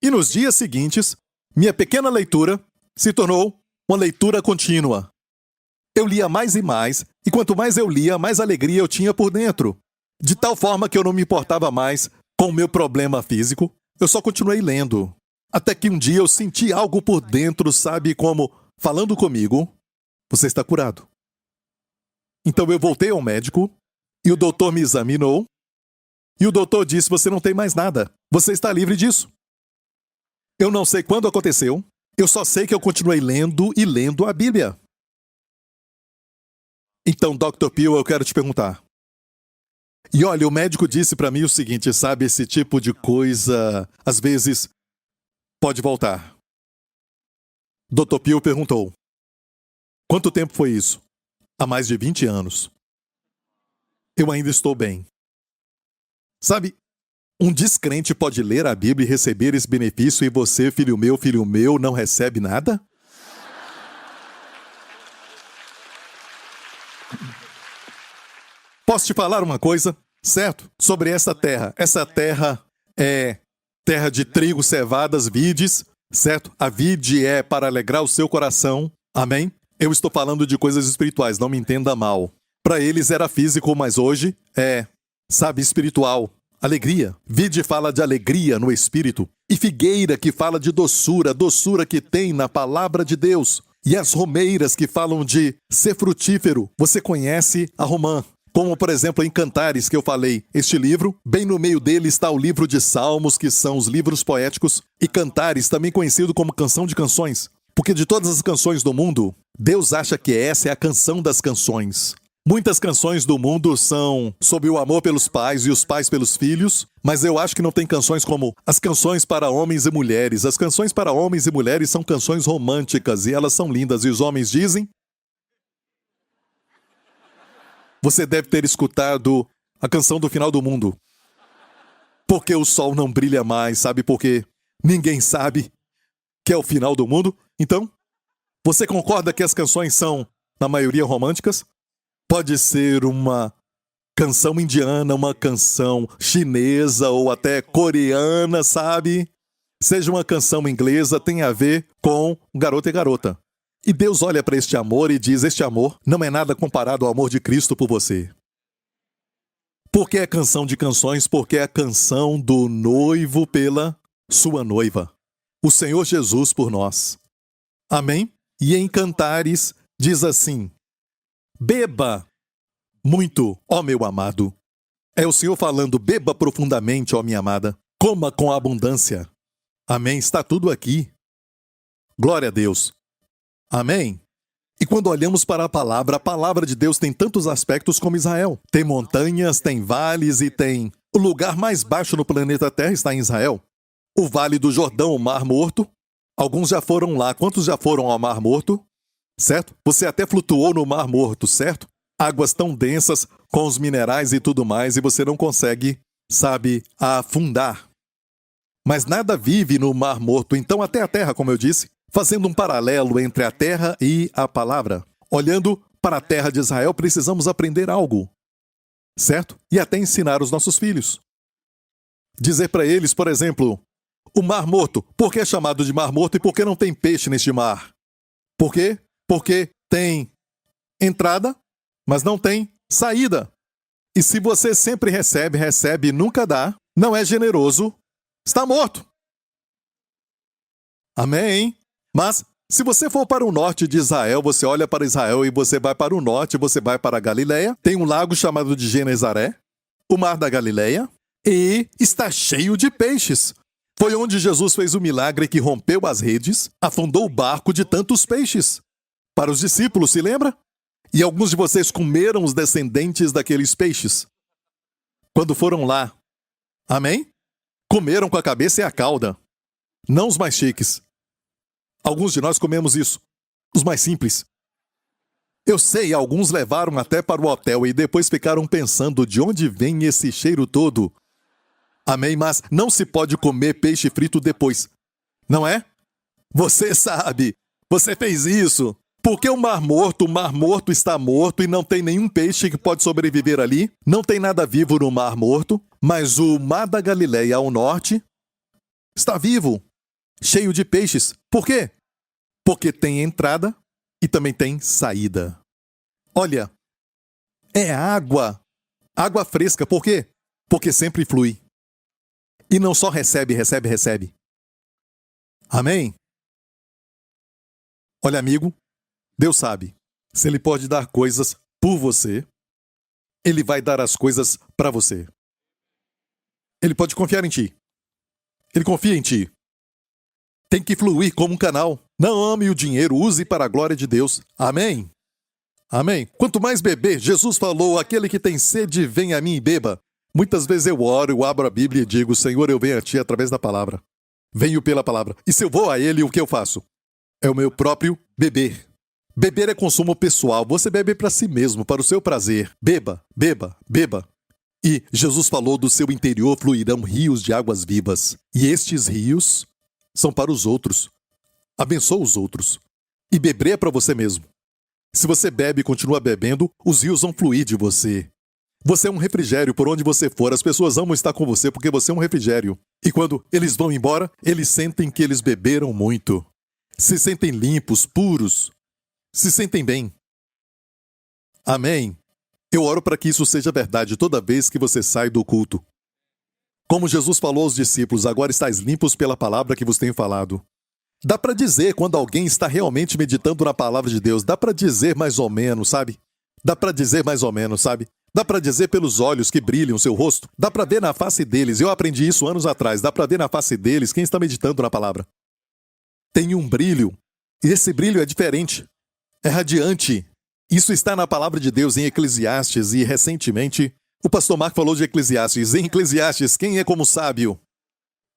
E nos dias seguintes, minha pequena leitura se tornou uma leitura contínua. Eu lia mais e mais, e quanto mais eu lia, mais alegria eu tinha por dentro. De tal forma que eu não me importava mais com o meu problema físico, eu só continuei lendo. Até que um dia eu senti algo por dentro, sabe, como falando comigo, você está curado. Então eu voltei ao médico, e o doutor me examinou, e o doutor disse, você não tem mais nada, você está livre disso. Eu não sei quando aconteceu, eu só sei que eu continuei lendo e lendo a Bíblia. Então, Dr. Pio, eu quero te perguntar. E olha, o médico disse para mim o seguinte, sabe, esse tipo de coisa, às vezes, pode voltar. Dr. Pio perguntou, quanto tempo foi isso? Há mais de 20 anos. Eu ainda estou bem. Sabe, um descrente pode ler a Bíblia e receber esse benefício e você, filho meu, não recebe nada? Posso te falar uma coisa, certo? Sobre essa terra. Essa terra é terra de trigo, cevadas, vides, certo? A vide é para alegrar o seu coração. Amém? Eu estou falando de coisas espirituais, não me entenda mal. Para eles era físico, mas hoje é, sabe, espiritual. Alegria. Vide fala de alegria no espírito. E figueira que fala de doçura, doçura que tem na palavra de Deus. E as romeiras que falam de ser frutífero. Você conhece a romã. Como, por exemplo, em Cantares, que eu falei, este livro, bem no meio dele está o livro de Salmos, que são os livros poéticos, e Cantares, também conhecido como canção de canções. Porque de todas as canções do mundo, Deus acha que essa é a canção das canções. Muitas canções do mundo são sobre o amor pelos pais e os pais pelos filhos, mas eu acho que não tem canções como as canções para homens e mulheres. As canções para homens e mulheres são canções românticas e elas são lindas. E os homens dizem... Você deve ter escutado a canção do final do mundo. Porque o sol não brilha mais, sabe por quê? Ninguém sabe que é o final do mundo. Então, você concorda que as canções são, na maioria, românticas? Pode ser uma canção indiana, uma canção chinesa ou até coreana, sabe? Seja uma canção inglesa, tem a ver com garoto e garota. E Deus olha para este amor e diz, este amor não é nada comparado ao amor de Cristo por você. Porque é canção de canções, porque é a canção do noivo pela sua noiva. O Senhor Jesus por nós. Amém? E em Cantares diz assim, beba muito, ó meu amado. É o Senhor falando, beba profundamente, ó minha amada. Coma com abundância. Amém? Está tudo aqui. Glória a Deus. Amém? E quando olhamos para a palavra de Deus tem tantos aspectos como Israel. Tem montanhas, tem vales e tem... O lugar mais baixo no planeta Terra está em Israel. O Vale do Jordão, o Mar Morto. Alguns já foram lá. Quantos já foram ao Mar Morto? Certo? Você até flutuou no Mar Morto, certo? Águas tão densas com os minerais e tudo mais e você não consegue, sabe, afundar. Mas nada vive no Mar Morto. Então até a Terra, como eu disse, fazendo um paralelo entre a terra e a palavra. Olhando para a terra de Israel, precisamos aprender algo, certo? E até ensinar os nossos filhos. Dizer para eles, por exemplo, o Mar Morto, por que é chamado de Mar Morto e por que não tem peixe neste mar? Por quê? Porque tem entrada, mas não tem saída. E se você sempre recebe e nunca dá, não é generoso, está morto. Amém? Mas, se você for para o norte de Israel, você olha para Israel e você vai para o norte, você vai para a Galileia, tem um lago chamado de Genezaré, o mar da Galileia, e está cheio de peixes. Foi onde Jesus fez o milagre que rompeu as redes, afundou o barco de tantos peixes. Para os discípulos, se lembra? E alguns de vocês comeram os descendentes daqueles peixes. Quando foram lá. Amém? Comeram com a cabeça e a cauda. Não os mais chiques. Alguns de nós comemos isso. Os mais simples. Eu sei, alguns levaram até para o hotel e depois ficaram pensando de onde vem esse cheiro todo. Amém? Mas não se pode comer peixe frito depois. Não é? Você sabe. Você fez isso. Porque o Mar Morto está morto e não tem nenhum peixe que pode sobreviver ali. Não tem nada vivo no Mar Morto. Mas o Mar da Galileia ao norte está vivo, cheio de peixes. Por quê? Porque tem entrada e também tem saída. Olha, é água. Água fresca. Por quê? Porque sempre flui. E não só recebe. Amém? Olha, amigo, Deus sabe. Se Ele pode dar coisas por você, Ele vai dar as coisas para você. Ele pode confiar em ti. Ele confia em ti. Tem que fluir como um canal. Não ame o dinheiro, use para a glória de Deus. Amém? Amém? Quanto mais beber, Jesus falou, aquele que tem sede, vem a mim e beba. Muitas vezes eu oro, eu abro a Bíblia e digo, Senhor, eu venho a ti através da palavra. Venho pela palavra. E se eu vou a Ele, o que eu faço? É o meu próprio beber. Beber é consumo pessoal. Você bebe para si mesmo, para o seu prazer. Beba, beba, beba. E Jesus falou, do seu interior fluirão rios de águas vivas. E estes rios são para os outros. Abençoa os outros. E beber é para você mesmo. Se você bebe e continua bebendo, os rios vão fluir de você. Você é um refrigério por onde você for. As pessoas amam estar com você porque você é um refrigério. E quando eles vão embora, eles sentem que eles beberam muito. Se sentem limpos, puros. Se sentem bem. Amém? Eu oro para que isso seja verdade toda vez que você sai do culto. Como Jesus falou aos discípulos, agora estáis limpos pela palavra que vos tenho falado. Dá para dizer quando alguém está realmente meditando na palavra de Deus. Dá para dizer mais ou menos, sabe? Dá para dizer mais ou menos, sabe? Dá para dizer pelos olhos que brilham o seu rosto. Dá para ver na face deles. Eu aprendi isso anos atrás. Dá para ver na face deles quem está meditando na palavra. Tem um brilho. E esse brilho é diferente. É radiante. Isso está na palavra de Deus em Eclesiastes. E recentemente, o pastor Marco falou de Eclesiastes. Em Eclesiastes, quem é como sábio?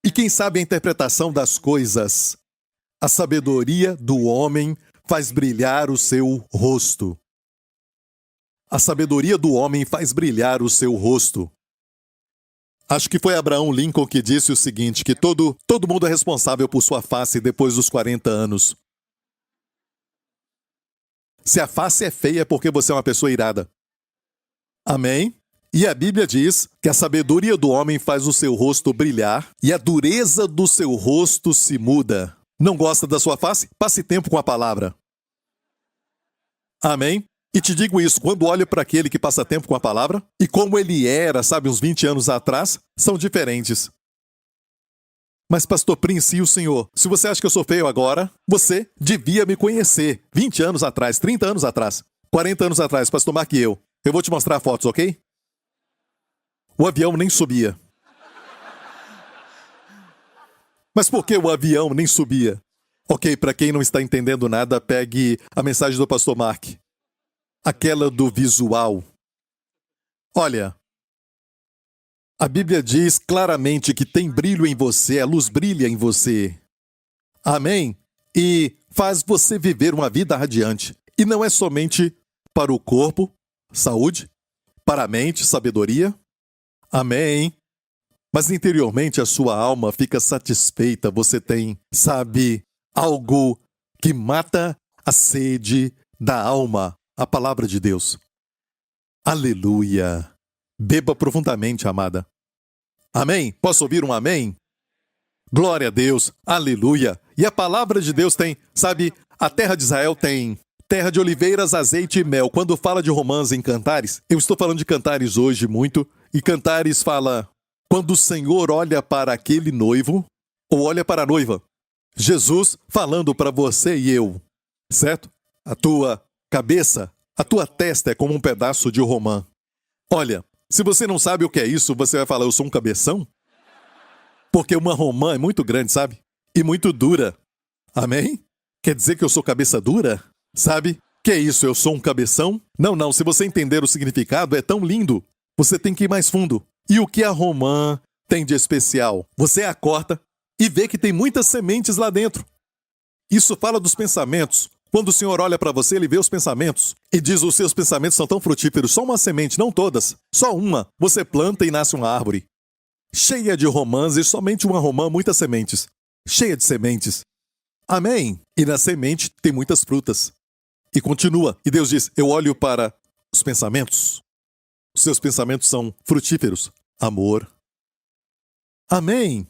E quem sabe a interpretação das coisas? A sabedoria do homem faz brilhar o seu rosto. A sabedoria do homem faz brilhar o seu rosto. Acho que foi Abraham Lincoln que disse o seguinte, que todo mundo é responsável por sua face depois dos 40 anos. Se a face é feia é porque você é uma pessoa irada. Amém? E a Bíblia diz que a sabedoria do homem faz o seu rosto brilhar e a dureza do seu rosto se muda. Não gosta da sua face? Passe tempo com a palavra. Amém? E te digo isso, quando olho para aquele que passa tempo com a palavra, e como ele era, sabe, uns 20 anos atrás, são diferentes. Mas, pastor Prince, e o senhor? Se você acha que eu sou feio agora, você devia me conhecer 20 anos atrás, 30 anos atrás, 40 anos atrás, pastor Mark e eu. Eu vou te mostrar fotos, ok? O avião nem subia. Mas por que o avião nem subia? Ok, para quem não está entendendo nada, pegue a mensagem do pastor Mark. Aquela do visual. Olha, a Bíblia diz claramente que tem brilho em você, a luz brilha em você. Amém? E faz você viver uma vida radiante. E não é somente para o corpo, saúde, para a mente, sabedoria. Amém? Mas interiormente a sua alma fica satisfeita. Você tem, sabe, algo que mata a sede da alma. A palavra de Deus. Aleluia. Beba profundamente, amada. Amém? Posso ouvir um amém? Glória a Deus. Aleluia. E a palavra de Deus tem, sabe, a terra de Israel tem terra de oliveiras, azeite e mel. Quando fala de romãs em Cantares, eu estou falando de Cantares hoje muito, e Cantares fala, quando o Senhor olha para aquele noivo, ou olha para a noiva, Jesus falando para você e eu, certo? A tua cabeça, a tua testa é como um pedaço de romã. Olha, se você não sabe o que é isso, você vai falar, eu sou um cabeção? Porque uma romã é muito grande, sabe? E muito dura. Amém? Quer dizer que eu sou cabeça dura? Sabe? Que é isso, eu sou um cabeção? Não, não, se você entender o significado, é tão lindo. Você tem que ir mais fundo. E o que a romã tem de especial? Você a corta e vê que tem muitas sementes lá dentro. Isso fala dos pensamentos. Quando o Senhor olha para você, Ele vê os pensamentos e diz: os seus pensamentos são tão frutíferos. Só uma semente, não todas. Só uma. Você planta e nasce uma árvore. Cheia de romãs e somente uma romã, muitas sementes. Cheia de sementes. Amém? E na semente tem muitas frutas. E continua. E Deus diz: eu olho para os pensamentos. Os seus pensamentos são frutíferos. Amor. Amém?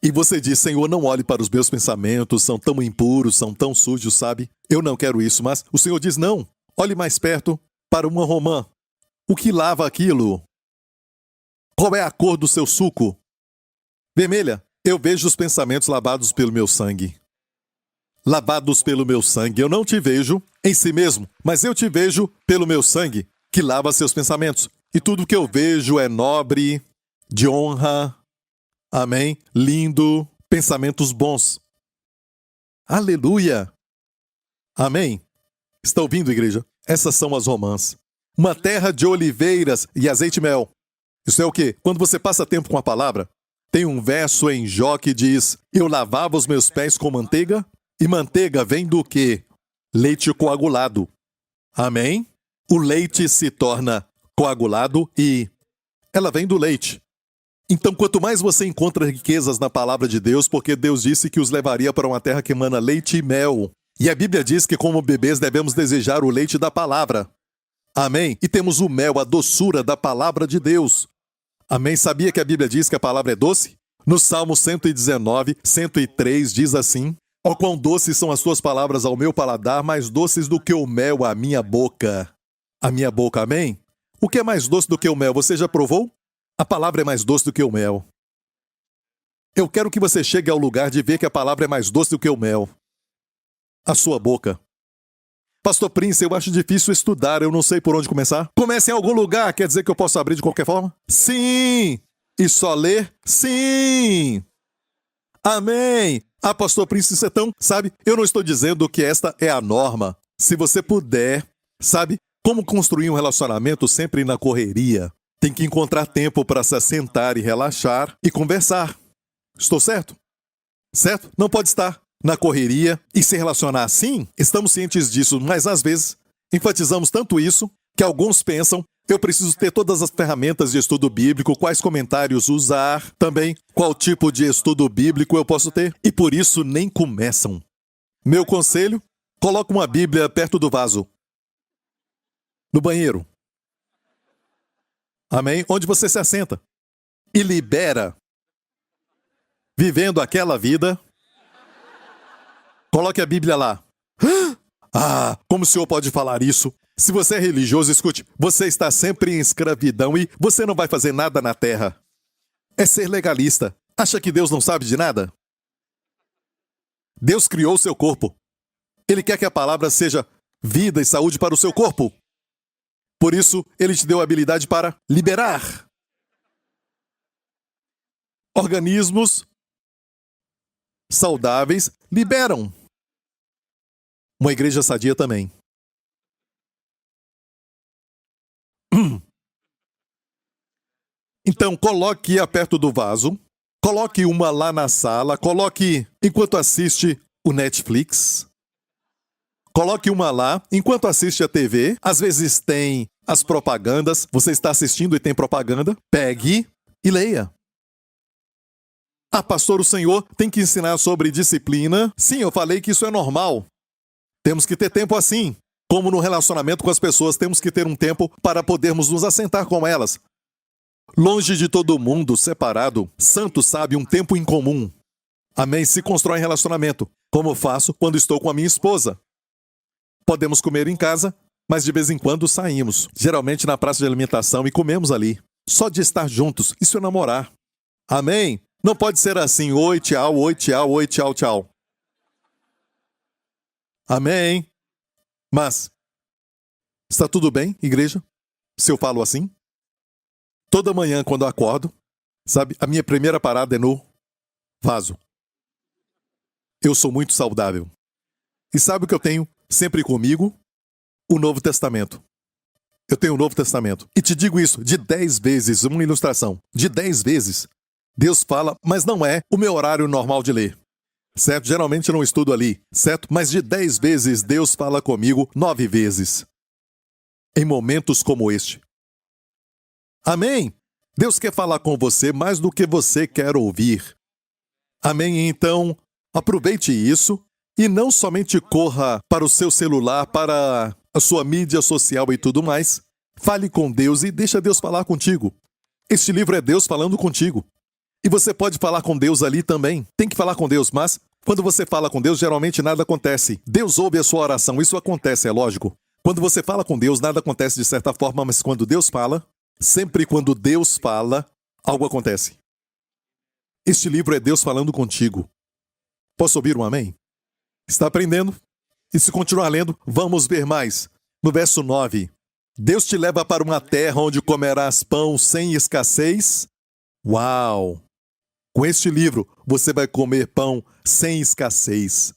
E você diz: Senhor, não olhe para os meus pensamentos, são tão impuros, são tão sujos, sabe? Eu não quero isso, mas o Senhor diz: não, olhe mais perto para uma romã. O que lava aquilo? Qual é a cor do seu suco? Vermelha. Eu vejo os pensamentos lavados pelo meu sangue. Lavados pelo meu sangue. Eu não te vejo em si mesmo, mas eu te vejo pelo meu sangue, que lava seus pensamentos. E tudo que eu vejo é nobre, de honra. Amém? Lindo, pensamentos bons. Aleluia! Amém? Está ouvindo, igreja? Essas são as romãs. Uma terra de oliveiras e azeite e mel. Isso é o quê? Quando você passa tempo com a palavra, tem um verso em Jó que diz: eu lavava os meus pés com manteiga, e manteiga vem do quê? Leite coagulado. Amém? O leite se torna coagulado e ela vem do leite. Então, quanto mais você encontra riquezas na palavra de Deus, porque Deus disse que os levaria para uma terra que emana leite e mel. E a Bíblia diz que, como bebês, devemos desejar o leite da palavra. Amém? E temos o mel, a doçura da palavra de Deus. Amém? Sabia que a Bíblia diz que a palavra é doce? No Salmo 119, 103, diz assim: ó quão doces são as tuas palavras ao meu paladar, mais doces do que o mel à minha boca. A minha boca, amém? O que é mais doce do que o mel? Você já provou? A palavra é mais doce do que o mel. Eu quero que você chegue ao lugar de ver que a palavra é mais doce do que o mel. A sua boca. Pastor Prince, eu acho difícil estudar, eu não sei por onde começar. Comece em algum lugar, quer dizer que eu posso abrir de qualquer forma? Sim! E só ler? Sim! Amém! Ah, Pastor Prince, isso é tão... Sabe, eu não estou dizendo que esta é a norma. Se você puder, sabe, como construir um relacionamento sempre na correria. Tem que encontrar tempo para se assentar e relaxar e conversar. Estou certo? Certo? Não pode estar na correria e se relacionar assim. Estamos cientes disso, mas às vezes enfatizamos tanto isso que alguns pensam: eu preciso ter todas as ferramentas de estudo bíblico, quais comentários usar, também qual tipo de estudo bíblico eu posso ter, e por isso nem começam. Meu conselho: coloque uma Bíblia perto do vaso. No banheiro. Amém? Onde você se assenta e libera, vivendo aquela vida. Coloque a Bíblia lá. Ah, como o senhor pode falar isso? Se você é religioso, escute, você está sempre em escravidão e você não vai fazer nada na terra. É ser legalista. Acha que Deus não sabe de nada? Deus criou o seu corpo. Ele quer que a palavra seja vida e saúde para o seu corpo. Por isso, Ele te deu a habilidade para liberar. Organismos saudáveis liberam. Uma igreja sadia também. Então, coloque-a perto do vaso. Coloque uma lá na sala. Coloque enquanto assiste o Netflix. Coloque uma lá enquanto assiste a TV. Às vezes tem as propagandas. Você está assistindo e tem propaganda. Pegue e leia. Ah, pastor, o senhor tem que ensinar sobre disciplina. Sim, eu falei que isso é normal. Temos que ter tempo assim. Como no relacionamento com as pessoas, temos que ter um tempo para podermos nos assentar com elas. Longe de todo mundo, separado, santo sabe um tempo em comum. Amém? Se constrói relacionamento, como faço quando estou com a minha esposa. Podemos comer em casa, mas de vez em quando saímos. Geralmente na praça de alimentação e comemos ali. Só de estar juntos, isso é namorar. Amém? Não pode ser assim, oi, tchau, oi, tchau, oi, tchau, tchau. Amém? Mas, está tudo bem, igreja? Se eu falo assim? Toda manhã, quando eu acordo, Sabe, a minha primeira parada é no vaso. Eu sou muito saudável. E sabe o que eu tenho sempre comigo? O Novo Testamento. Eu tenho o Novo Testamento. E te digo isso, de 10 vezes, uma ilustração, de 10 vezes, Deus fala, mas não é o meu horário normal de ler. Certo? Geralmente eu não estudo ali, certo? Mas de 10 vezes, Deus fala comigo 9 vezes. Em momentos como este. Amém? Deus quer falar com você mais do que você quer ouvir. Amém? Então, aproveite isso e não somente corra para o seu celular, para a sua mídia social e tudo mais. Fale com Deus e deixa Deus falar contigo. Este livro é Deus falando contigo. E você pode falar com Deus ali também. Tem que falar com Deus, mas quando você fala com Deus, geralmente nada acontece. Deus ouve a sua oração, isso acontece, é lógico. Quando você fala com Deus, nada acontece de certa forma, mas quando Deus fala, sempre quando Deus fala, algo acontece. Este livro é Deus falando contigo. Posso ouvir um amém? Está aprendendo? E se continuar lendo, vamos ver mais. No verso 9. Deus te leva para uma terra onde comerás pão sem escassez. Uau! Com este livro, você vai comer pão sem escassez.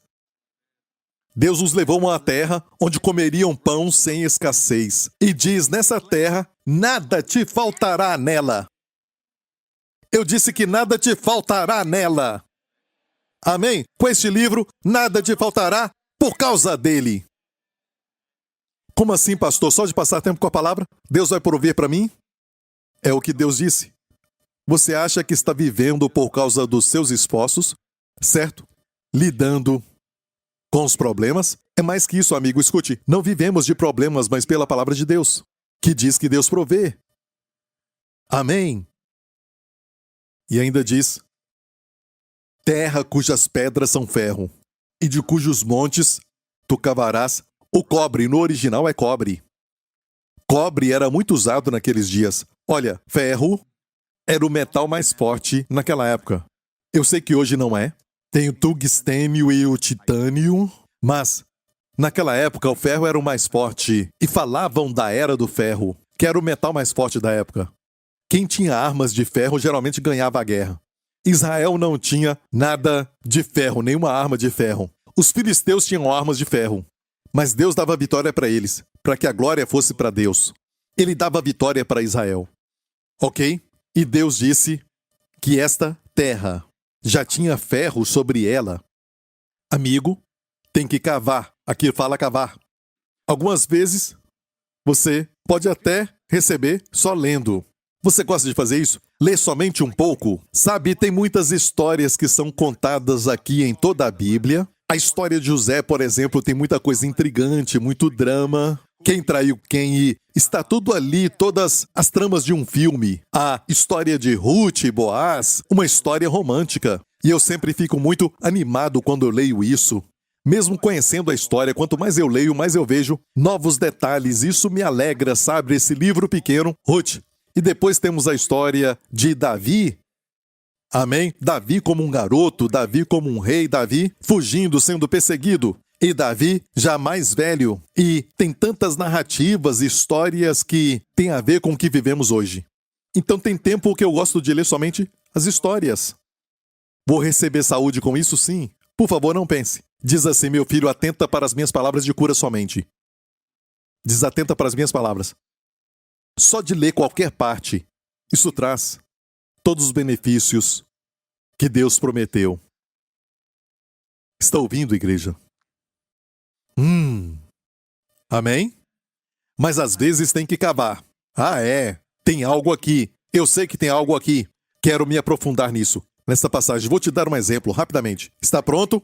Deus nos levou a uma terra onde comeriam pão sem escassez. E diz, nessa terra, nada te faltará nela. Eu disse que nada te faltará nela. Amém? Com este livro, nada te faltará por causa dele. Como assim, pastor? Só de passar tempo com a palavra? Deus vai prover para mim? É o que Deus disse. Você acha que está vivendo por causa dos seus esforços, certo? Lidando com os problemas? É mais que isso, amigo. Escute, não vivemos de problemas, mas pela palavra de Deus, que diz que Deus provê. Amém? E ainda diz, terra cujas pedras são ferro, e de cujos montes tu cavarás o cobre. No original é cobre. Cobre era muito usado naqueles dias. Olha, ferro era o metal mais forte naquela época. Eu sei que hoje não é. Tem o tungstênio e o titânio, mas naquela época o ferro era o mais forte. E falavam da era do ferro, que era o metal mais forte da época. Quem tinha armas de ferro geralmente ganhava a guerra. Israel não tinha nada de ferro, nenhuma arma de ferro. Os filisteus tinham armas de ferro. Mas Deus dava vitória para eles, para que a glória fosse para Deus. Ele dava vitória para Israel. Ok? E Deus disse que esta terra já tinha ferro sobre ela. Amigo, tem que cavar. Aqui fala cavar. Algumas vezes você pode até receber só lendo. Você gosta de fazer isso? Ler somente um pouco? Sabe, tem muitas histórias que são contadas aqui em toda a Bíblia. A história de José, por exemplo, tem muita coisa intrigante, muito drama. Quem traiu quem e está tudo ali, todas as tramas de um filme. A história de Ruth e Boaz, uma história romântica. E eu sempre fico muito animado quando eu leio isso. Mesmo conhecendo a história, quanto mais eu leio, mais eu vejo novos detalhes. Isso me alegra, sabe? Esse livro pequeno, Ruth. E depois temos a história de Davi. Amém? Davi como um garoto, Davi como um rei, Davi fugindo, sendo perseguido. E Davi já mais velho. E tem tantas narrativas, histórias que tem a ver com o que vivemos hoje. Então tem tempo que eu gosto de ler somente as histórias. Vou receber saúde com isso? Sim. Por favor, não pense. Diz assim, meu filho, atenta para as minhas palavras de cura somente. Desatenta para as minhas palavras. Só de ler qualquer parte, isso traz todos os benefícios que Deus prometeu. Está ouvindo, igreja? Amém? Mas às vezes tem que cavar. Ah, é. Tem algo aqui. Eu sei que tem algo aqui. Quero me aprofundar nisso. Nesta passagem, vou te dar um exemplo rapidamente. Está pronto?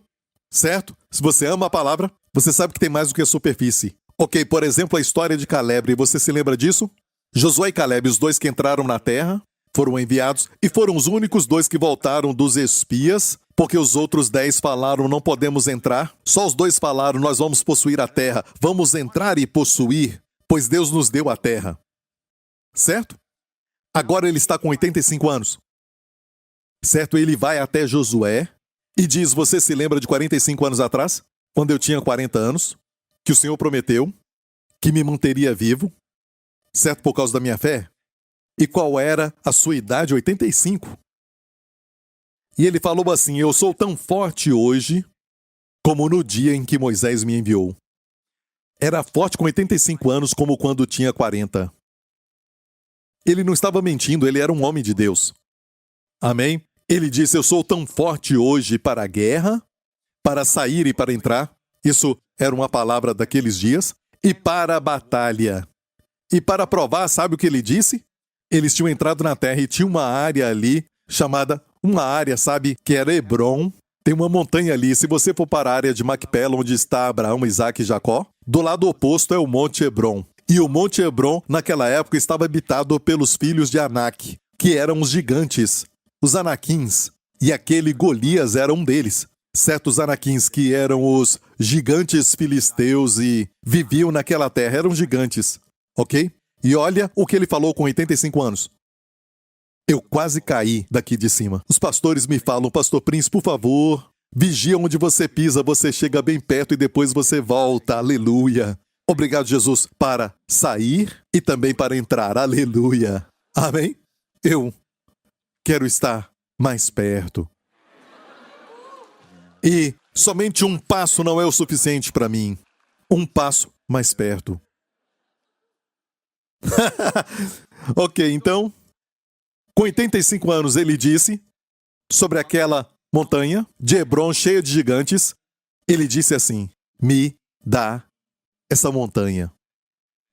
Certo? Se você ama a palavra, você sabe que tem mais do que a superfície. Ok, por exemplo, a história de Caleb. Você se lembra disso? Josué e Caleb, os dois que entraram na terra, foram enviados e foram os únicos dois que voltaram dos espias, porque os outros 10 falaram, não podemos entrar. Só os dois falaram, nós vamos possuir a terra. Vamos entrar e possuir, pois Deus nos deu a terra. Certo? Agora ele está com 85 anos. Certo? Ele vai até Josué e diz, você se lembra de 45 anos atrás? Quando eu tinha 40 anos, que o Senhor prometeu que me manteria vivo, certo? Por causa da minha fé. E qual era a sua idade? 85. E ele falou assim: eu sou tão forte hoje como no dia em que Moisés me enviou. Era forte com 85 anos como quando tinha 40. Ele não estava mentindo, ele era um homem de Deus. Amém? Ele disse: eu sou tão forte hoje para a guerra, para sair e para entrar. Isso era uma palavra daqueles dias. E para a batalha. E para provar, sabe o que ele disse? Eles tinham entrado na terra e tinha uma área ali chamada, sabe, que era Hebron. Tem uma montanha ali. Se você for para a área de Macpela, onde está Abraão, Isaac e Jacó, do lado oposto é o Monte Hebron. E o Monte Hebron, naquela época, estava habitado pelos filhos de Anak, que eram os gigantes, os Anaquins. E aquele Golias era um deles. Certos Anaquins, que eram os gigantes filisteus e viviam naquela terra, eram gigantes. Ok? E olha o que ele falou com 85 anos. Eu quase caí daqui de cima. Os pastores me falam: Pastor Prince, por favor, vigia onde você pisa, você chega bem perto e depois você volta. Aleluia. Obrigado, Jesus, para sair e também para entrar. Aleluia. Amém? Eu quero estar mais perto. E somente um passo não é o suficiente para mim. Um passo mais perto. Ok, então, com 85 anos ele disse sobre aquela montanha de Hebron cheia de gigantes, ele disse assim: me dá essa montanha.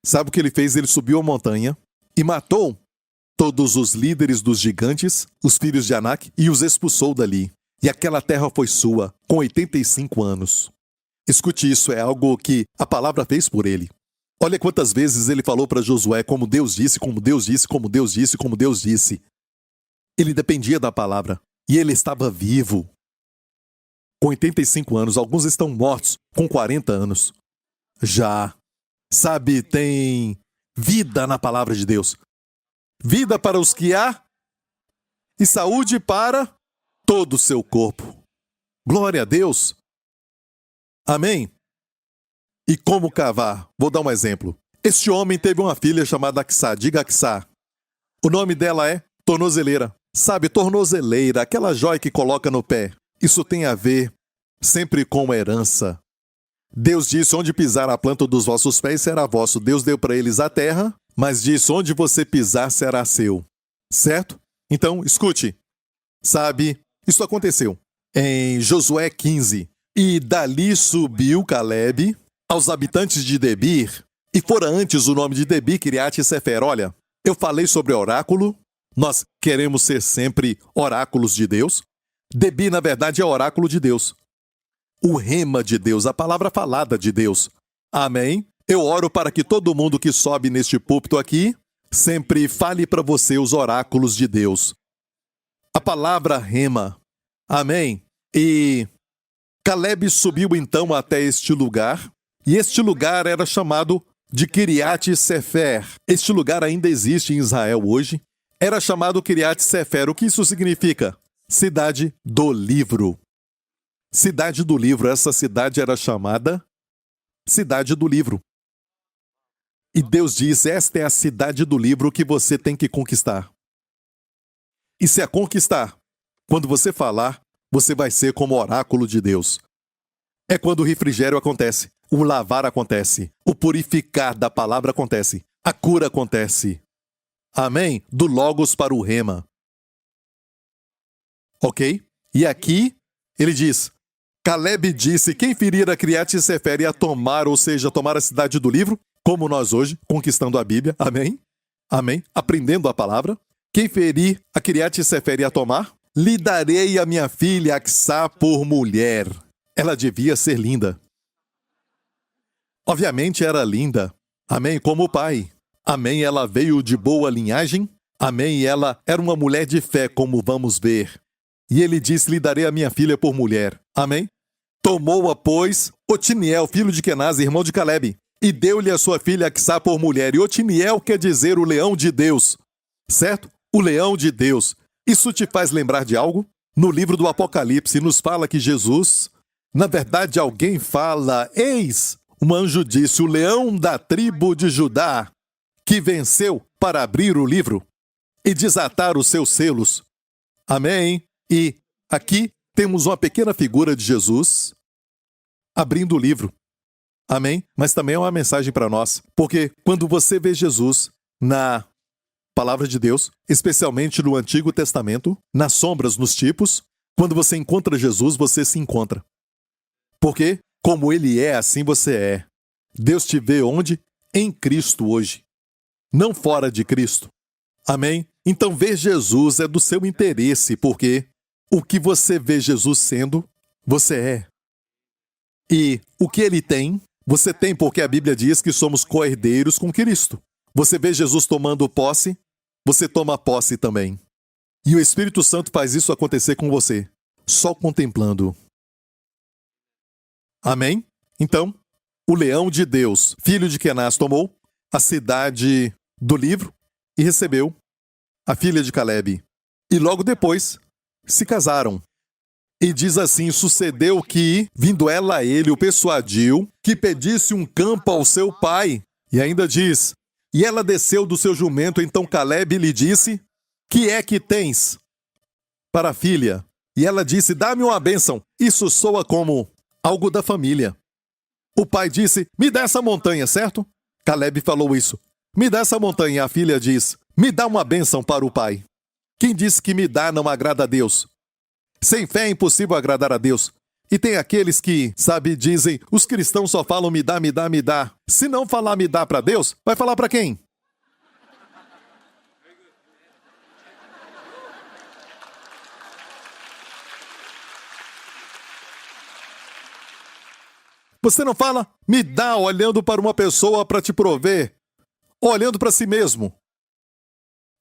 Sabe o que ele fez? Ele subiu a montanha e matou todos os líderes dos gigantes, os filhos de Anak, e os expulsou dali. E aquela terra foi sua, com 85 anos. Escute isso, é algo que a palavra fez por ele. Olha quantas vezes ele falou para Josué: como Deus disse, como Deus disse, como Deus disse, como Deus disse. Ele dependia da palavra. E ele estava vivo. Com 85 anos, alguns estão mortos com 40 anos. Já, sabe, tem vida na palavra de Deus. Vida para os que há e saúde para todo o seu corpo. Glória a Deus. Amém? E como cavar? Vou dar um exemplo. Este homem teve uma filha chamada Aksá. Diga Aksá. O nome dela é tornozeleira. Sabe, tornozeleira, aquela joia que coloca no pé. Isso tem a ver sempre com herança. Deus disse: onde pisar a planta dos vossos pés será vosso. Deus deu para eles a terra, mas disse: onde você pisar será seu. Certo? Então, escute. Sabe, isso aconteceu em Josué 15. E dali subiu Calebe aos habitantes de Debir, e fora antes o nome de Debir, Kiriat-Sefer. Olha, eu falei sobre oráculo, nós queremos ser sempre oráculos de Deus. Debir, na verdade, é oráculo de Deus. O rema de Deus, a palavra falada de Deus. Amém? Eu oro para que todo mundo que sobe neste púlpito aqui sempre fale para você os oráculos de Deus. A palavra rema. Amém? E Calebe subiu então até este lugar, e este lugar era chamado de Kiriat-Sefer. Este lugar ainda existe em Israel hoje. Era chamado Kiriat-Sefer. O que isso significa? Cidade do livro. Cidade do livro. Essa cidade era chamada Cidade do Livro. E Deus diz: esta é a cidade do livro que você tem que conquistar. E se a conquistar, quando você falar, você vai ser como oráculo de Deus. É quando o refrigério acontece, o lavar acontece, o purificar da palavra acontece, a cura acontece. Amém? Do Logos para o Rema. Ok? E aqui, ele diz: Calebe disse: quem ferir a Kiriat-Sefer e a tomar, ou seja, tomar a cidade do livro, como nós hoje, conquistando a Bíblia. Amém? Amém? Aprendendo a palavra. Quem ferir a Kiriat-Sefer e a tomar, lhe darei a minha filha Aksá por mulher. Ela devia ser linda. Obviamente era linda. Amém? Como o pai. Amém? Ela veio de boa linhagem. Amém? Ela era uma mulher de fé, como vamos ver. E ele disse: lhe darei a minha filha por mulher. Amém? Tomou-a, pois, Otiniel, filho de Kenaz, irmão de Calebe, e deu-lhe a sua filha Aksá por mulher. E Otiniel quer dizer o leão de Deus. Certo? O leão de Deus. Isso te faz lembrar de algo? No livro do Apocalipse nos fala que Jesus, na verdade alguém fala: eis, um anjo disse, o leão da tribo de Judá, que venceu para abrir o livro. e desatar os seus selos. Amém? E aqui temos uma pequena figura de Jesus abrindo o livro. Amém? Mas também é uma mensagem para nós, porque quando você vê Jesus na Palavra de Deus, especialmente no Antigo Testamento, nas sombras, nos tipos, quando você encontra Jesus, você se encontra. Porque, como Ele é, assim você é. Deus te vê onde? Em Cristo hoje. Não fora de Cristo. Amém? Então ver Jesus é do seu interesse, porque o que você vê Jesus sendo, você é. E o que Ele tem, você tem porque a Bíblia diz que somos co-herdeiros com Cristo. Você vê Jesus tomando posse, você toma posse também. E o Espírito Santo faz isso acontecer com você, só contemplando. Amém? Então, o leão de Deus, filho de Kenaz, tomou a cidade do livro e recebeu a filha de Caleb. E logo depois se casaram. E diz assim, sucedeu que, vindo ela a ele, o persuadiu que pedisse um campo ao seu pai. E ainda diz, e ela desceu do seu jumento, então Caleb lhe disse, que é que tens para a filha? E ela disse, dá-me uma bênção. Isso soa como algo da família. O pai disse, me dá essa montanha, certo? Caleb falou isso. Me dá essa montanha. A filha diz, me dá uma bênção para o pai. Quem disse que me dá não agrada a Deus? Sem fé é impossível agradar a Deus. E tem aqueles que, sabe, dizem, os cristãos só falam me dá, me dá, me dá. Se não falar me dá para Deus, vai falar para quem? Você não fala me dá olhando para uma pessoa para te prover, olhando para si mesmo.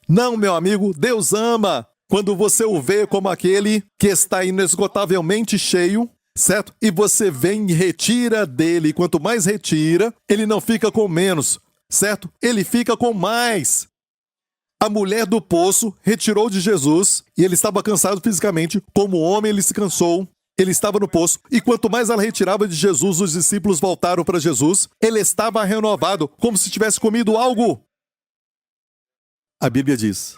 Não, meu amigo, Deus ama quando você o vê como aquele que está inesgotavelmente cheio, certo? E você vem e retira dele. E quanto mais retira, ele não fica com menos, certo? Ele fica com mais. A mulher do poço retirou de Jesus e ele estava cansado fisicamente. Como homem, ele se cansou. Ele estava no poço. E quanto mais ela retirava de Jesus, os discípulos voltaram para Jesus. Ele estava renovado, como se tivesse comido algo. A Bíblia diz...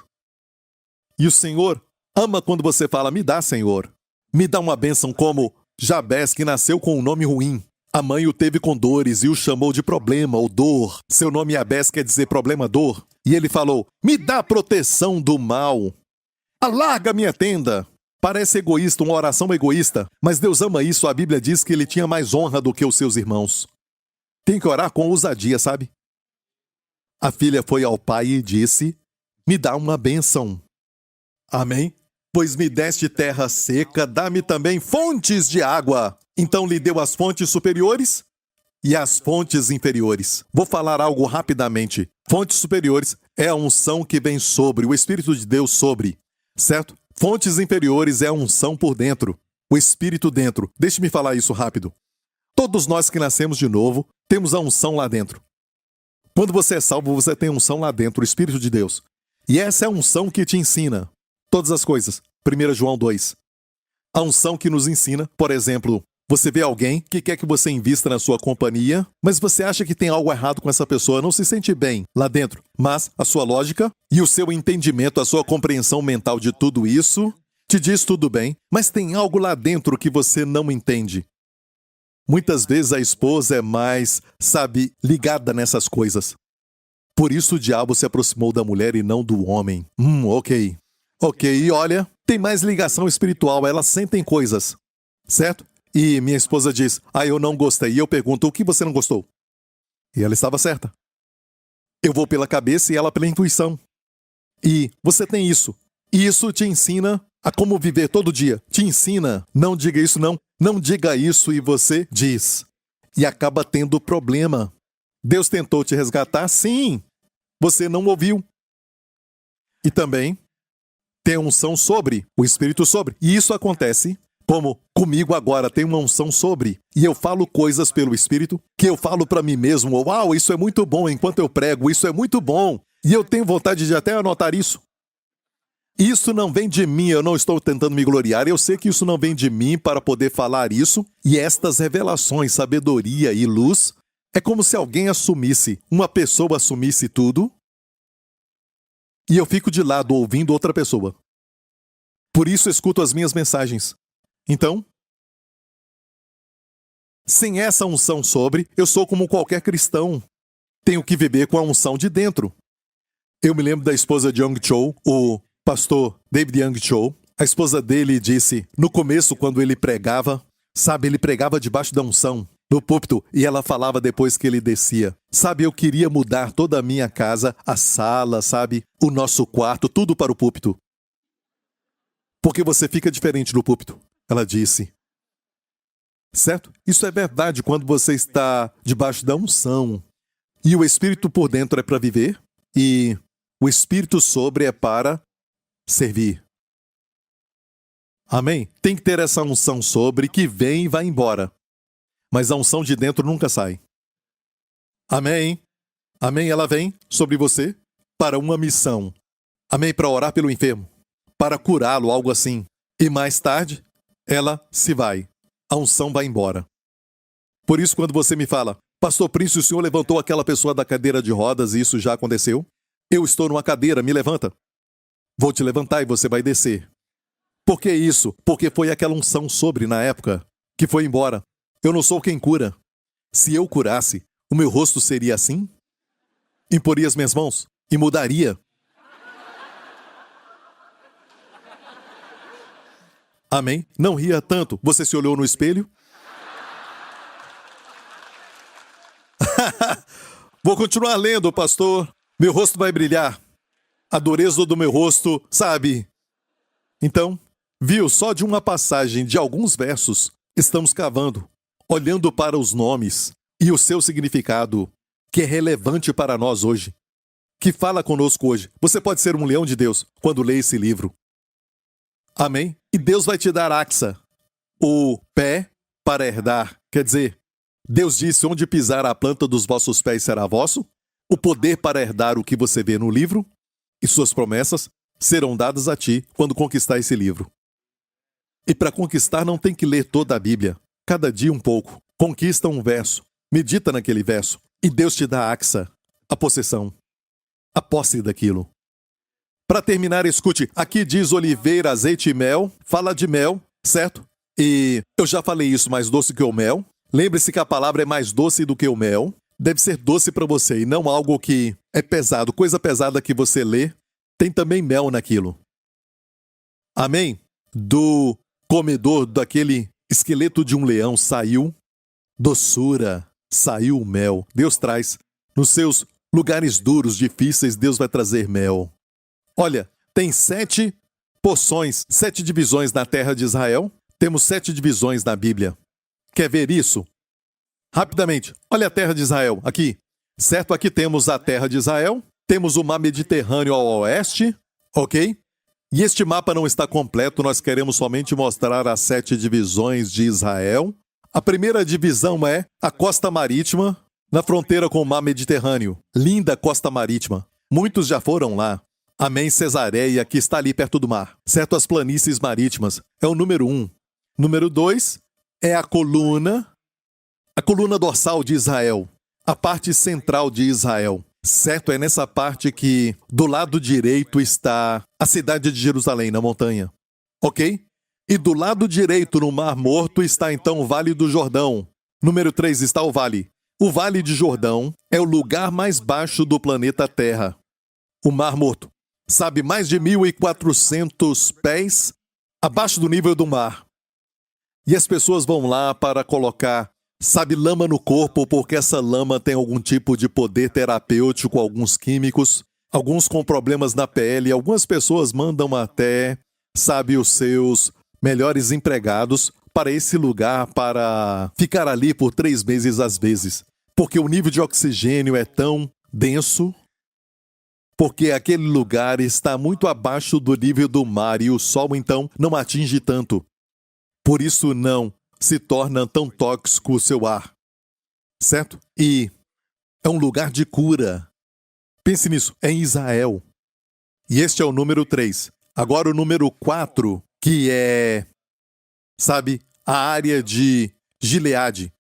E o Senhor ama quando você fala, me dá, Senhor. Me dá uma bênção como Jabez, que nasceu com um nome ruim. A mãe o teve com dores e o chamou de problema ou dor. Seu nome Jabez quer dizer problema, dor. E ele falou, me dá proteção do mal. Alarga minha tenda. Parece egoísta, uma oração egoísta. Mas Deus ama isso. A Bíblia diz que ele tinha mais honra do que os seus irmãos. Tem que orar com ousadia, sabe? A filha foi ao pai e disse, me dá uma bênção. Amém? Pois me deste terra seca, dá-me também fontes de água. Então lhe deu as fontes superiores e as fontes inferiores. Vou falar algo rapidamente. Fontes superiores é a unção que vem sobre, o Espírito de Deus sobre, certo? Fontes inferiores é a unção por dentro, o Espírito dentro. Deixe-me falar isso rápido. Todos nós que nascemos de novo, temos a unção lá dentro. Quando você é salvo, você tem a unção lá dentro, o Espírito de Deus. E essa é a unção que te ensina todas as coisas. 1 João 2. A unção que nos ensina, por exemplo, você vê alguém que quer que você invista na sua companhia, mas você acha que tem algo errado com essa pessoa, não se sente bem lá dentro. Mas a sua lógica e o seu entendimento, a sua compreensão mental de tudo isso, te diz tudo bem, mas tem algo lá dentro que você não entende. Muitas vezes a esposa é mais, sabe, ligada nessas coisas. Por isso o diabo se aproximou da mulher e não do homem. Ok. Ok, e olha, tem mais ligação espiritual, elas sentem coisas, certo? E minha esposa diz, eu não gostei. E eu pergunto, o que você não gostou? E ela estava certa. Eu vou pela cabeça e ela pela intuição. E você tem isso. E isso te ensina a como viver todo dia. Te ensina, não diga isso não. Não diga isso e você diz. E acaba tendo problema. Deus tentou te resgatar? Sim. Você não ouviu. E também tem unção sobre, o Espírito sobre. E isso acontece como comigo agora tem uma unção sobre. E eu falo coisas pelo Espírito que eu falo para mim mesmo. Uau, isso é muito bom enquanto eu prego. Isso é muito bom. E eu tenho vontade de até anotar isso. Isso não vem de mim, eu não estou tentando me gloriar. Eu sei que isso não vem de mim para poder falar isso. E estas revelações, sabedoria e luz, é como se alguém assumisse, uma pessoa assumisse tudo e eu fico de lado ouvindo outra pessoa. Por isso escuto as minhas mensagens. Então, sem essa unção sobre, eu sou como qualquer cristão. Tenho que viver com a unção de dentro. Eu me lembro da esposa de Young Cho, o pastor David Young Cho. A esposa dele disse, no começo, quando ele pregava, sabe, ele pregava debaixo da unção, no púlpito, e ela falava depois que ele descia. Sabe, eu queria mudar toda a minha casa, a sala, sabe, o nosso quarto, tudo para o púlpito. Porque você fica diferente no púlpito, ela disse. Certo? Isso é verdade quando você está debaixo da unção. E o Espírito por dentro é para viver, e o Espírito sobre é para servir. Amém? Tem que ter essa unção sobre que vem e vai embora. Mas a unção de dentro nunca sai. Amém? Amém? Ela vem sobre você para uma missão. Amém? Para orar pelo enfermo. Para curá-lo, algo assim. E mais tarde, ela se vai. A unção vai embora. Por isso, quando você me fala, Pastor Príncipe, o senhor levantou aquela pessoa da cadeira de rodas e isso já aconteceu? Eu estou numa cadeira, me levanta. Vou te levantar e você vai descer. Por que isso? Porque foi aquela unção sobre na época que foi embora. Eu não sou quem cura. Se eu curasse, o meu rosto seria assim? Imporia as minhas mãos e mudaria. Amém? Não ria tanto. Você se olhou no espelho? Vou continuar lendo, pastor. Meu rosto vai brilhar. A dureza do meu rosto, sabe? Então, viu, só de uma passagem de alguns versos, estamos cavando, olhando para os nomes e o seu significado, que é relevante para nós hoje, que fala conosco hoje. Você pode ser um leão de Deus quando lê esse livro. Amém? E Deus vai te dar axa, o pé para herdar. Quer dizer, Deus disse, onde pisar a planta dos vossos pés será vosso, o poder para herdar o que você vê no livro, e suas promessas serão dadas a ti quando conquistar esse livro. E para conquistar não tem que ler toda a Bíblia. Cada dia um pouco. Conquista um verso. Medita naquele verso. E Deus te dá a axa, a possessão, a posse daquilo. Para terminar, escute. Aqui diz oliveira, azeite e mel. Fala de mel, certo? E eu já falei isso, mais doce que o mel. Lembre-se que a palavra é mais doce do que o mel. Deve ser doce para você e não algo que é pesado. Coisa pesada que você lê, tem também mel naquilo. Amém? Do comedor daquele esqueleto de um leão saiu doçura, saiu o mel. Deus traz. Nos seus lugares duros, difíceis, Deus vai trazer mel. Olha, tem 7 porções, 7 divisões na terra de Israel. Temos 7 divisões na Bíblia. Quer ver isso? Rapidamente, olha a terra de Israel, aqui. Certo, aqui temos a terra de Israel, temos o mar Mediterrâneo ao oeste, ok? E este mapa não está completo, nós queremos somente mostrar as 7 divisões de Israel. A primeira divisão é a costa marítima, na fronteira com o mar Mediterrâneo. Linda costa marítima. Muitos já foram lá. Amém, Cesareia, que está ali perto do mar. Certo, as planícies marítimas. É o número 1. Número 2 é a coluna dorsal de Israel. A parte central de Israel. Certo, é nessa parte que do lado direito está a cidade de Jerusalém, na montanha. Ok? E do lado direito, no Mar Morto, está então o Vale do Jordão. Número 3 está o Vale. O Vale de Jordão é o lugar mais baixo do planeta Terra. O Mar Morto. Sabe, mais de 1.400 pés abaixo do nível do mar. E as pessoas vão lá para colocar, sabe, lama no corpo, porque essa lama tem algum tipo de poder terapêutico, alguns químicos, alguns com problemas na pele. Algumas pessoas mandam até, sabe, os seus melhores empregados para esse lugar, para ficar ali por 3 meses às vezes. Porque o nível de oxigênio é tão denso, porque aquele lugar está muito abaixo do nível do mar e o sol, então, não atinge tanto. Por isso não se torna tão tóxico o seu ar. Certo? E é um lugar de cura. Pense nisso, é em Israel. E este é o número 3. Agora o número 4, que é, sabe, a área de Gileade.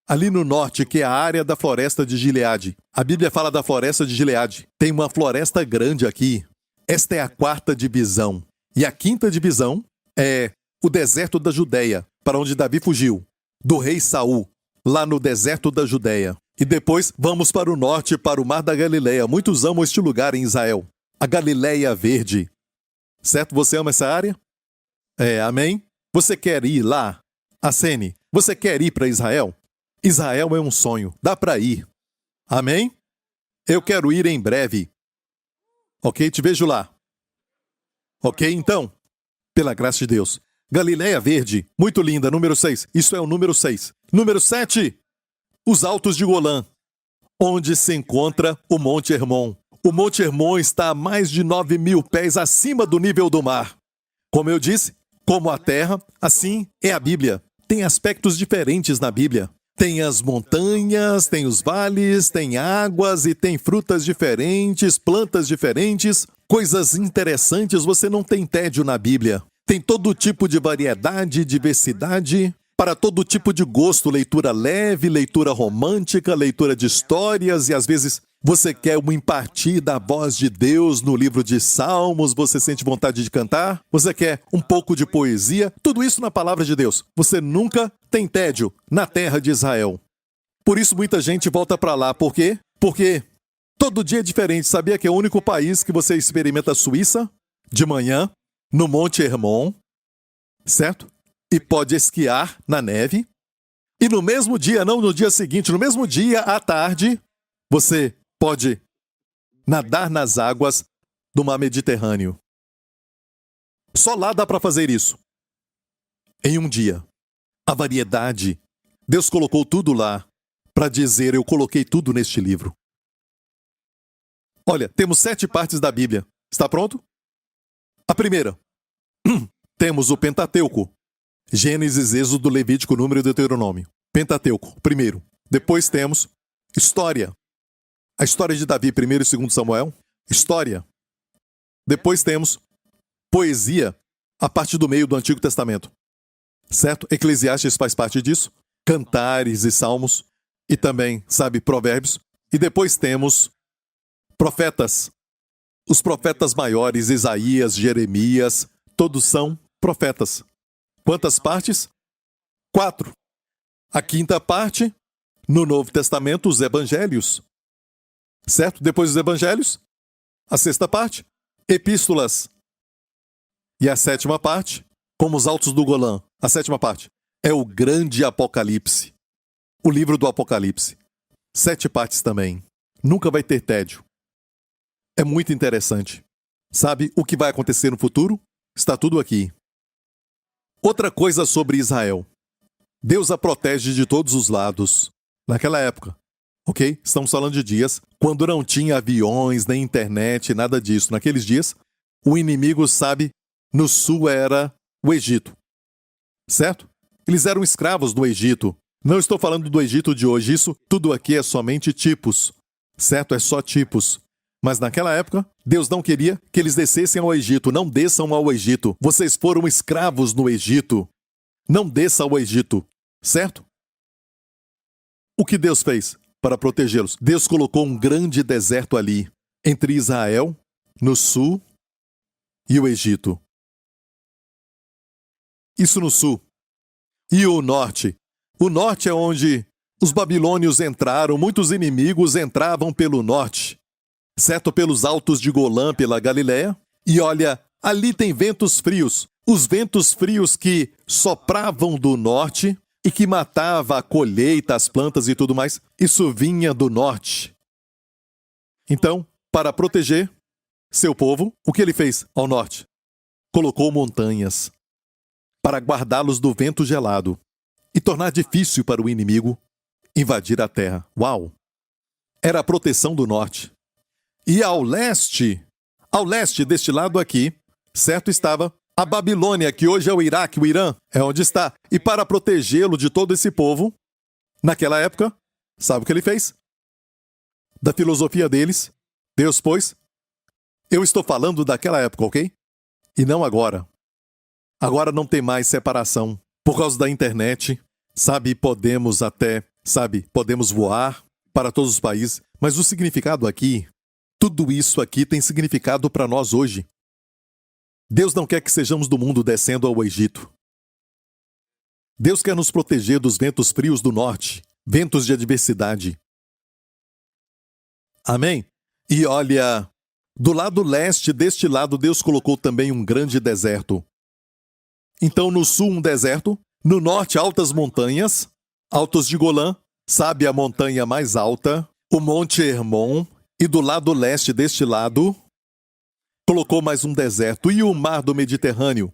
Ali no norte, que é a área da floresta de Gileade. A Bíblia fala da floresta de Gileade. Tem uma floresta grande aqui. Esta é a quarta divisão. E a quinta divisão é o deserto da Judéia, para onde Davi fugiu, do rei Saul, lá no deserto da Judéia. E depois vamos para o norte, para o Mar da Galileia. Muitos amam este lugar em Israel. A Galileia Verde. Certo? Você ama essa área? Amém? Você quer ir lá? Acene. Você quer ir para Israel? Israel é um sonho. Dá para ir. Amém? Eu quero ir em breve. Ok? Te vejo lá. Ok? Então, pela graça de Deus. Galileia Verde, muito linda, número 6. Isso é o número 6. Número 7, os Altos de Golã, onde se encontra o Monte Hermon. O Monte Hermon está a mais de 9.000 pés acima do nível do mar. Como eu disse, como a terra, assim é a Bíblia. Tem aspectos diferentes na Bíblia. Tem as montanhas, tem os vales, tem águas e tem frutas diferentes, plantas diferentes, coisas interessantes. Você não tem tédio na Bíblia. Tem todo tipo de variedade, diversidade, para todo tipo de gosto, leitura leve, leitura romântica, leitura de histórias, e às vezes você quer um impartir da voz de Deus no livro de Salmos, você sente vontade de cantar, você quer um pouco de poesia, tudo isso na palavra de Deus. Você nunca tem tédio na terra de Israel. Por isso muita gente volta para lá. Por quê? Porque todo dia é diferente. Sabia que é o único país que você experimenta a Suíça de manhã, no Monte Hermon, certo? E pode esquiar na neve. E no mesmo dia, não no dia seguinte, no mesmo dia, à tarde, você pode nadar nas águas do mar Mediterrâneo. Só lá dá para fazer isso. Em um dia. A variedade. Deus colocou tudo lá para dizer, eu coloquei tudo neste livro. Olha, temos 7 partes da Bíblia. Está pronto? A primeira. Temos o Pentateuco. Gênesis, Êxodo, Levítico, Número e Deuteronômio. Pentateuco, primeiro. Depois temos história. A história de Davi, 1º e 2º Samuel. História. Depois temos poesia, a parte do meio do Antigo Testamento. Certo? Eclesiastes faz parte disso. Cantares e Salmos. E também, Provérbios. E depois temos profetas. Os profetas maiores, Isaías, Jeremias, todos são profetas. Quantas partes? 4. A quinta parte, no Novo Testamento, os evangelhos. Certo? Depois dos evangelhos, a sexta parte, epístolas. E a sétima parte, como os Altos do Golã, a sétima parte, é o grande Apocalipse. O livro do Apocalipse. 7 partes também. Nunca vai ter tédio. É muito interessante. Sabe o que vai acontecer no futuro? Está tudo aqui. Outra coisa sobre Israel. Deus a protege de todos os lados. Naquela época, ok? Estamos falando de dias quando não tinha aviões, nem internet, nada disso. Naqueles dias, o inimigo, no sul era o Egito. Certo? Eles eram escravos do Egito. Não estou falando do Egito de hoje. Isso tudo aqui é somente tipos. Certo? É só tipos. Mas naquela época, Deus não queria que eles descessem ao Egito. Não desçam ao Egito. Vocês foram escravos no Egito. Não desça ao Egito. Certo? O que Deus fez para protegê-los? Deus colocou um grande deserto ali, entre Israel, no sul, e o Egito. Isso no sul. E o norte? O norte é onde os babilônios entraram. Muitos inimigos entravam pelo norte. Certo? Pelos Altos de Golã, pela Galileia. E olha, ali tem ventos frios. Os ventos frios que sopravam do norte e que matava a colheita, as plantas e tudo mais. Isso vinha do norte. Então, para proteger seu povo, o que ele fez ao norte? Colocou montanhas para guardá-los do vento gelado e tornar difícil para o inimigo invadir a terra. Uau! Era a proteção do norte. E ao leste deste lado aqui, certo, estava a Babilônia, que hoje é o Iraque, o Irã, é onde está. E para protegê-lo de todo esse povo, naquela época, sabe o que ele fez? Da filosofia deles, Deus pôs. Eu estou falando daquela época, ok? E não agora. Agora não tem mais separação. Por causa da internet, podemos podemos voar para todos os países. Mas o significado aqui, Tudo isso aqui tem significado para nós hoje. Deus não quer que sejamos do mundo descendo ao Egito. Deus quer nos proteger dos ventos frios do norte, ventos de adversidade. Amém? E olha, do lado leste deste lado Deus colocou também um grande deserto. Então no sul um deserto, no norte altas montanhas, Altos de Golã, sabe a montanha mais alta, o Monte Hermon, e do lado leste deste lado colocou mais um deserto e o mar do Mediterrâneo.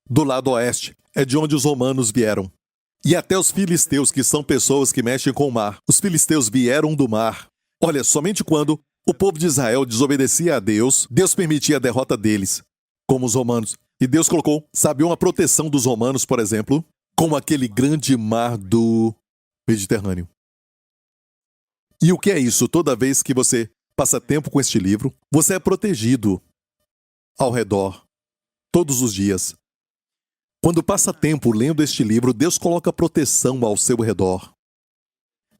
Do lado oeste é de onde os romanos vieram. E até os filisteus, que são pessoas que mexem com o mar. Os filisteus vieram do mar. Olha, somente quando o povo de Israel desobedecia a Deus, Deus permitia a derrota deles, como os romanos. E Deus colocou, sabe, uma proteção dos romanos, por exemplo, como aquele grande mar do Mediterrâneo. E o que é isso? Toda vez que você passa tempo com este livro, você é protegido ao redor, todos os dias. Quando passa tempo lendo este livro, Deus coloca proteção ao seu redor.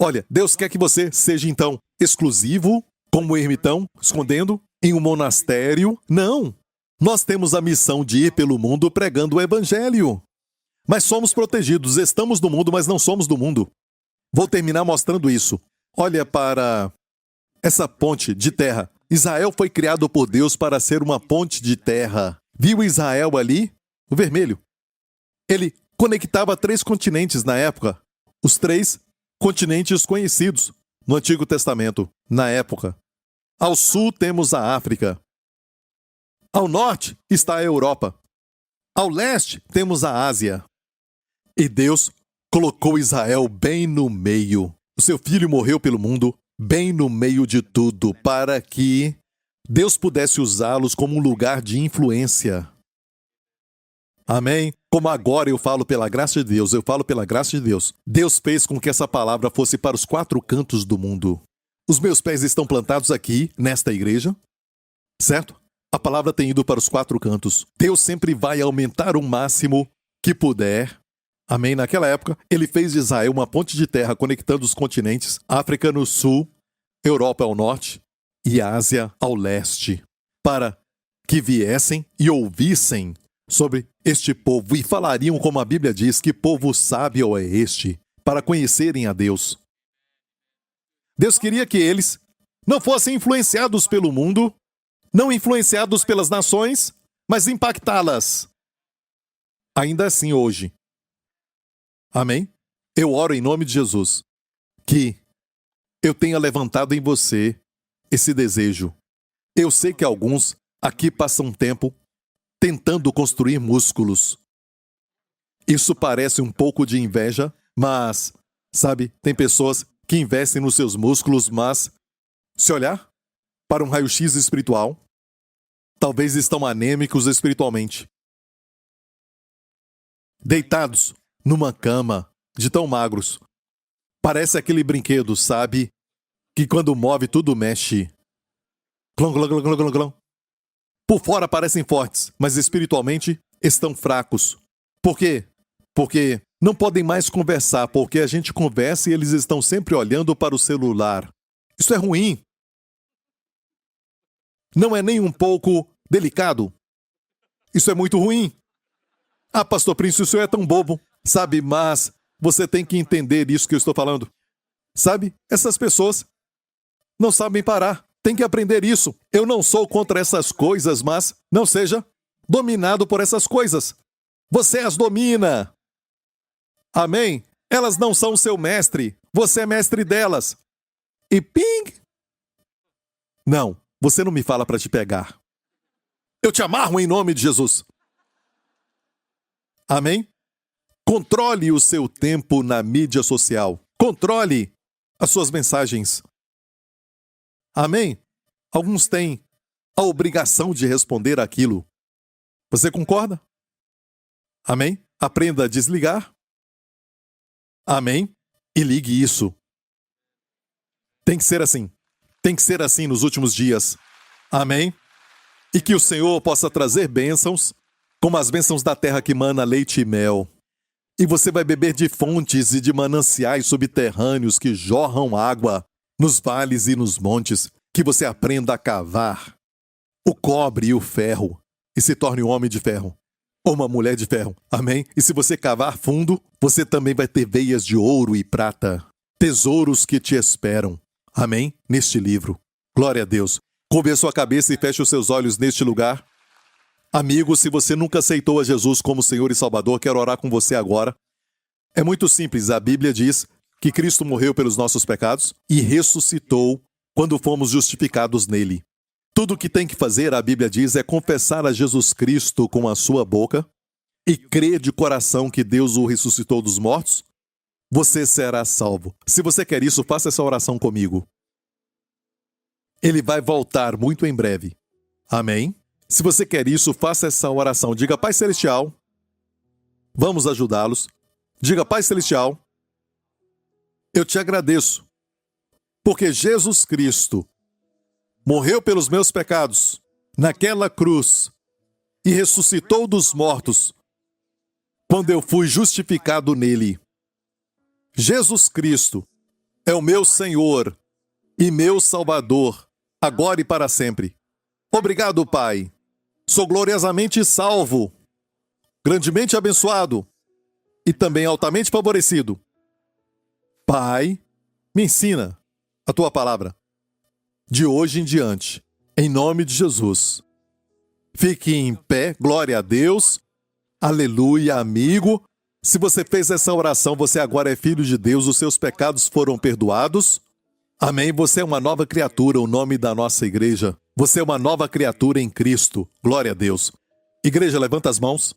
Olha, Deus quer que você seja, então, exclusivo, como um ermitão, escondendo, em um monastério. Não! Nós temos a missão de ir pelo mundo pregando o Evangelho. Mas somos protegidos, estamos no mundo, mas não somos do mundo. Vou terminar mostrando isso. Olha para essa ponte de terra. Israel foi criado por Deus para ser uma ponte de terra. Viu Israel ali? O vermelho. Ele conectava 3 continentes na época. Os 3 continentes conhecidos no Antigo Testamento, na época. Ao sul temos a África. Ao norte está a Europa. Ao leste temos a Ásia. E Deus colocou Israel bem no meio. O seu filho morreu pelo mundo, bem no meio de tudo, para que Deus pudesse usá-los como um lugar de influência. Amém? Como agora eu falo pela graça de Deus, Deus fez com que essa palavra fosse para os 4 cantos do mundo. Os meus pés estão plantados aqui, nesta igreja, certo? A palavra tem ido para os 4 cantos. Deus sempre vai aumentar o máximo que puder. Amém? Naquela época, ele fez de Israel uma ponte de terra conectando os continentes, África no sul, Europa ao norte e Ásia ao leste, para que viessem e ouvissem sobre este povo e falariam, como a Bíblia diz, que povo sábio é este, para conhecerem a Deus. Deus queria que eles não fossem influenciados pelo mundo, não influenciados pelas nações, mas impactá-las. Ainda assim hoje. Amém? Eu oro em nome de Jesus que eu tenha levantado em você esse desejo. Eu sei que alguns aqui passam tempo tentando construir músculos. Isso parece um pouco de inveja, mas, sabe, tem pessoas que investem nos seus músculos, mas, se olhar para um raio-x espiritual, talvez estão anêmicos espiritualmente. Deitados numa cama, de tão magros. Parece aquele brinquedo, sabe? Que quando move, tudo mexe. Clom, clom, clom, clom, clom, clom. Por fora parecem fortes, mas espiritualmente estão fracos. Por quê? Porque não podem mais conversar, porque a gente conversa e eles estão sempre olhando para o celular. Isso é ruim. Não é nem um pouco delicado. Isso é muito ruim. Ah, pastor Príncipe, o senhor é tão bobo. Sabe, mas você tem que entender isso que eu estou falando. Sabe, essas pessoas não sabem parar. Tem que aprender isso. Eu não sou contra essas coisas, mas não seja dominado por essas coisas. Você as domina. Amém? Elas não são seu mestre. Você é mestre delas. E ping! Não, você não me fala para te pegar. Eu te amarro em nome de Jesus. Amém? Controle o seu tempo na mídia social. Controle as suas mensagens. Amém? Alguns têm a obrigação de responder aquilo. Você concorda? Amém? Aprenda a desligar. Amém? E ligue isso. Tem que ser assim. Tem que ser assim nos últimos dias. Amém? E que o Senhor possa trazer bênçãos, como as bênçãos da terra que mana leite e mel. E você vai beber de fontes e de mananciais subterrâneos que jorram água. nos vales e nos montes, que você aprenda a cavar o cobre e o ferro e se torne um homem de ferro ou uma mulher de ferro. Amém? E se você cavar fundo, você também vai ter veias de ouro e prata, tesouros que te esperam. Amém? Neste livro. Glória a Deus. Curve a sua cabeça e feche os seus olhos neste lugar. Amigo, se você nunca aceitou a Jesus como Senhor e Salvador, quero orar com você agora. É muito simples. A Bíblia diz que Cristo morreu pelos nossos pecados e ressuscitou quando fomos justificados nele. Tudo o que tem que fazer, a Bíblia diz, é confessar a Jesus Cristo com a sua boca e crer de coração que Deus o ressuscitou dos mortos. Você será salvo. Se você quer isso, faça essa oração comigo. Ele vai voltar muito em breve. Amém? Se você quer isso, faça essa oração. Diga, Pai Celestial, vamos ajudá-los. Diga, Pai Celestial, eu te agradeço, porque Jesus Cristo morreu pelos meus pecados naquela cruz e ressuscitou dos mortos quando eu fui justificado nele. Jesus Cristo é o meu Senhor e meu Salvador, agora e para sempre. Obrigado, Pai. Sou gloriosamente salvo, grandemente abençoado e também altamente favorecido. Pai, me ensina a tua palavra. De hoje em diante, em nome de Jesus. Fique em pé, glória a Deus. Aleluia, amigo. Se você fez essa oração, você agora é filho de Deus, os seus pecados foram perdoados. Amém. Você é uma nova criatura, o nome da nossa igreja. Você é uma nova criatura em Cristo. Glória a Deus. Igreja, levanta as mãos.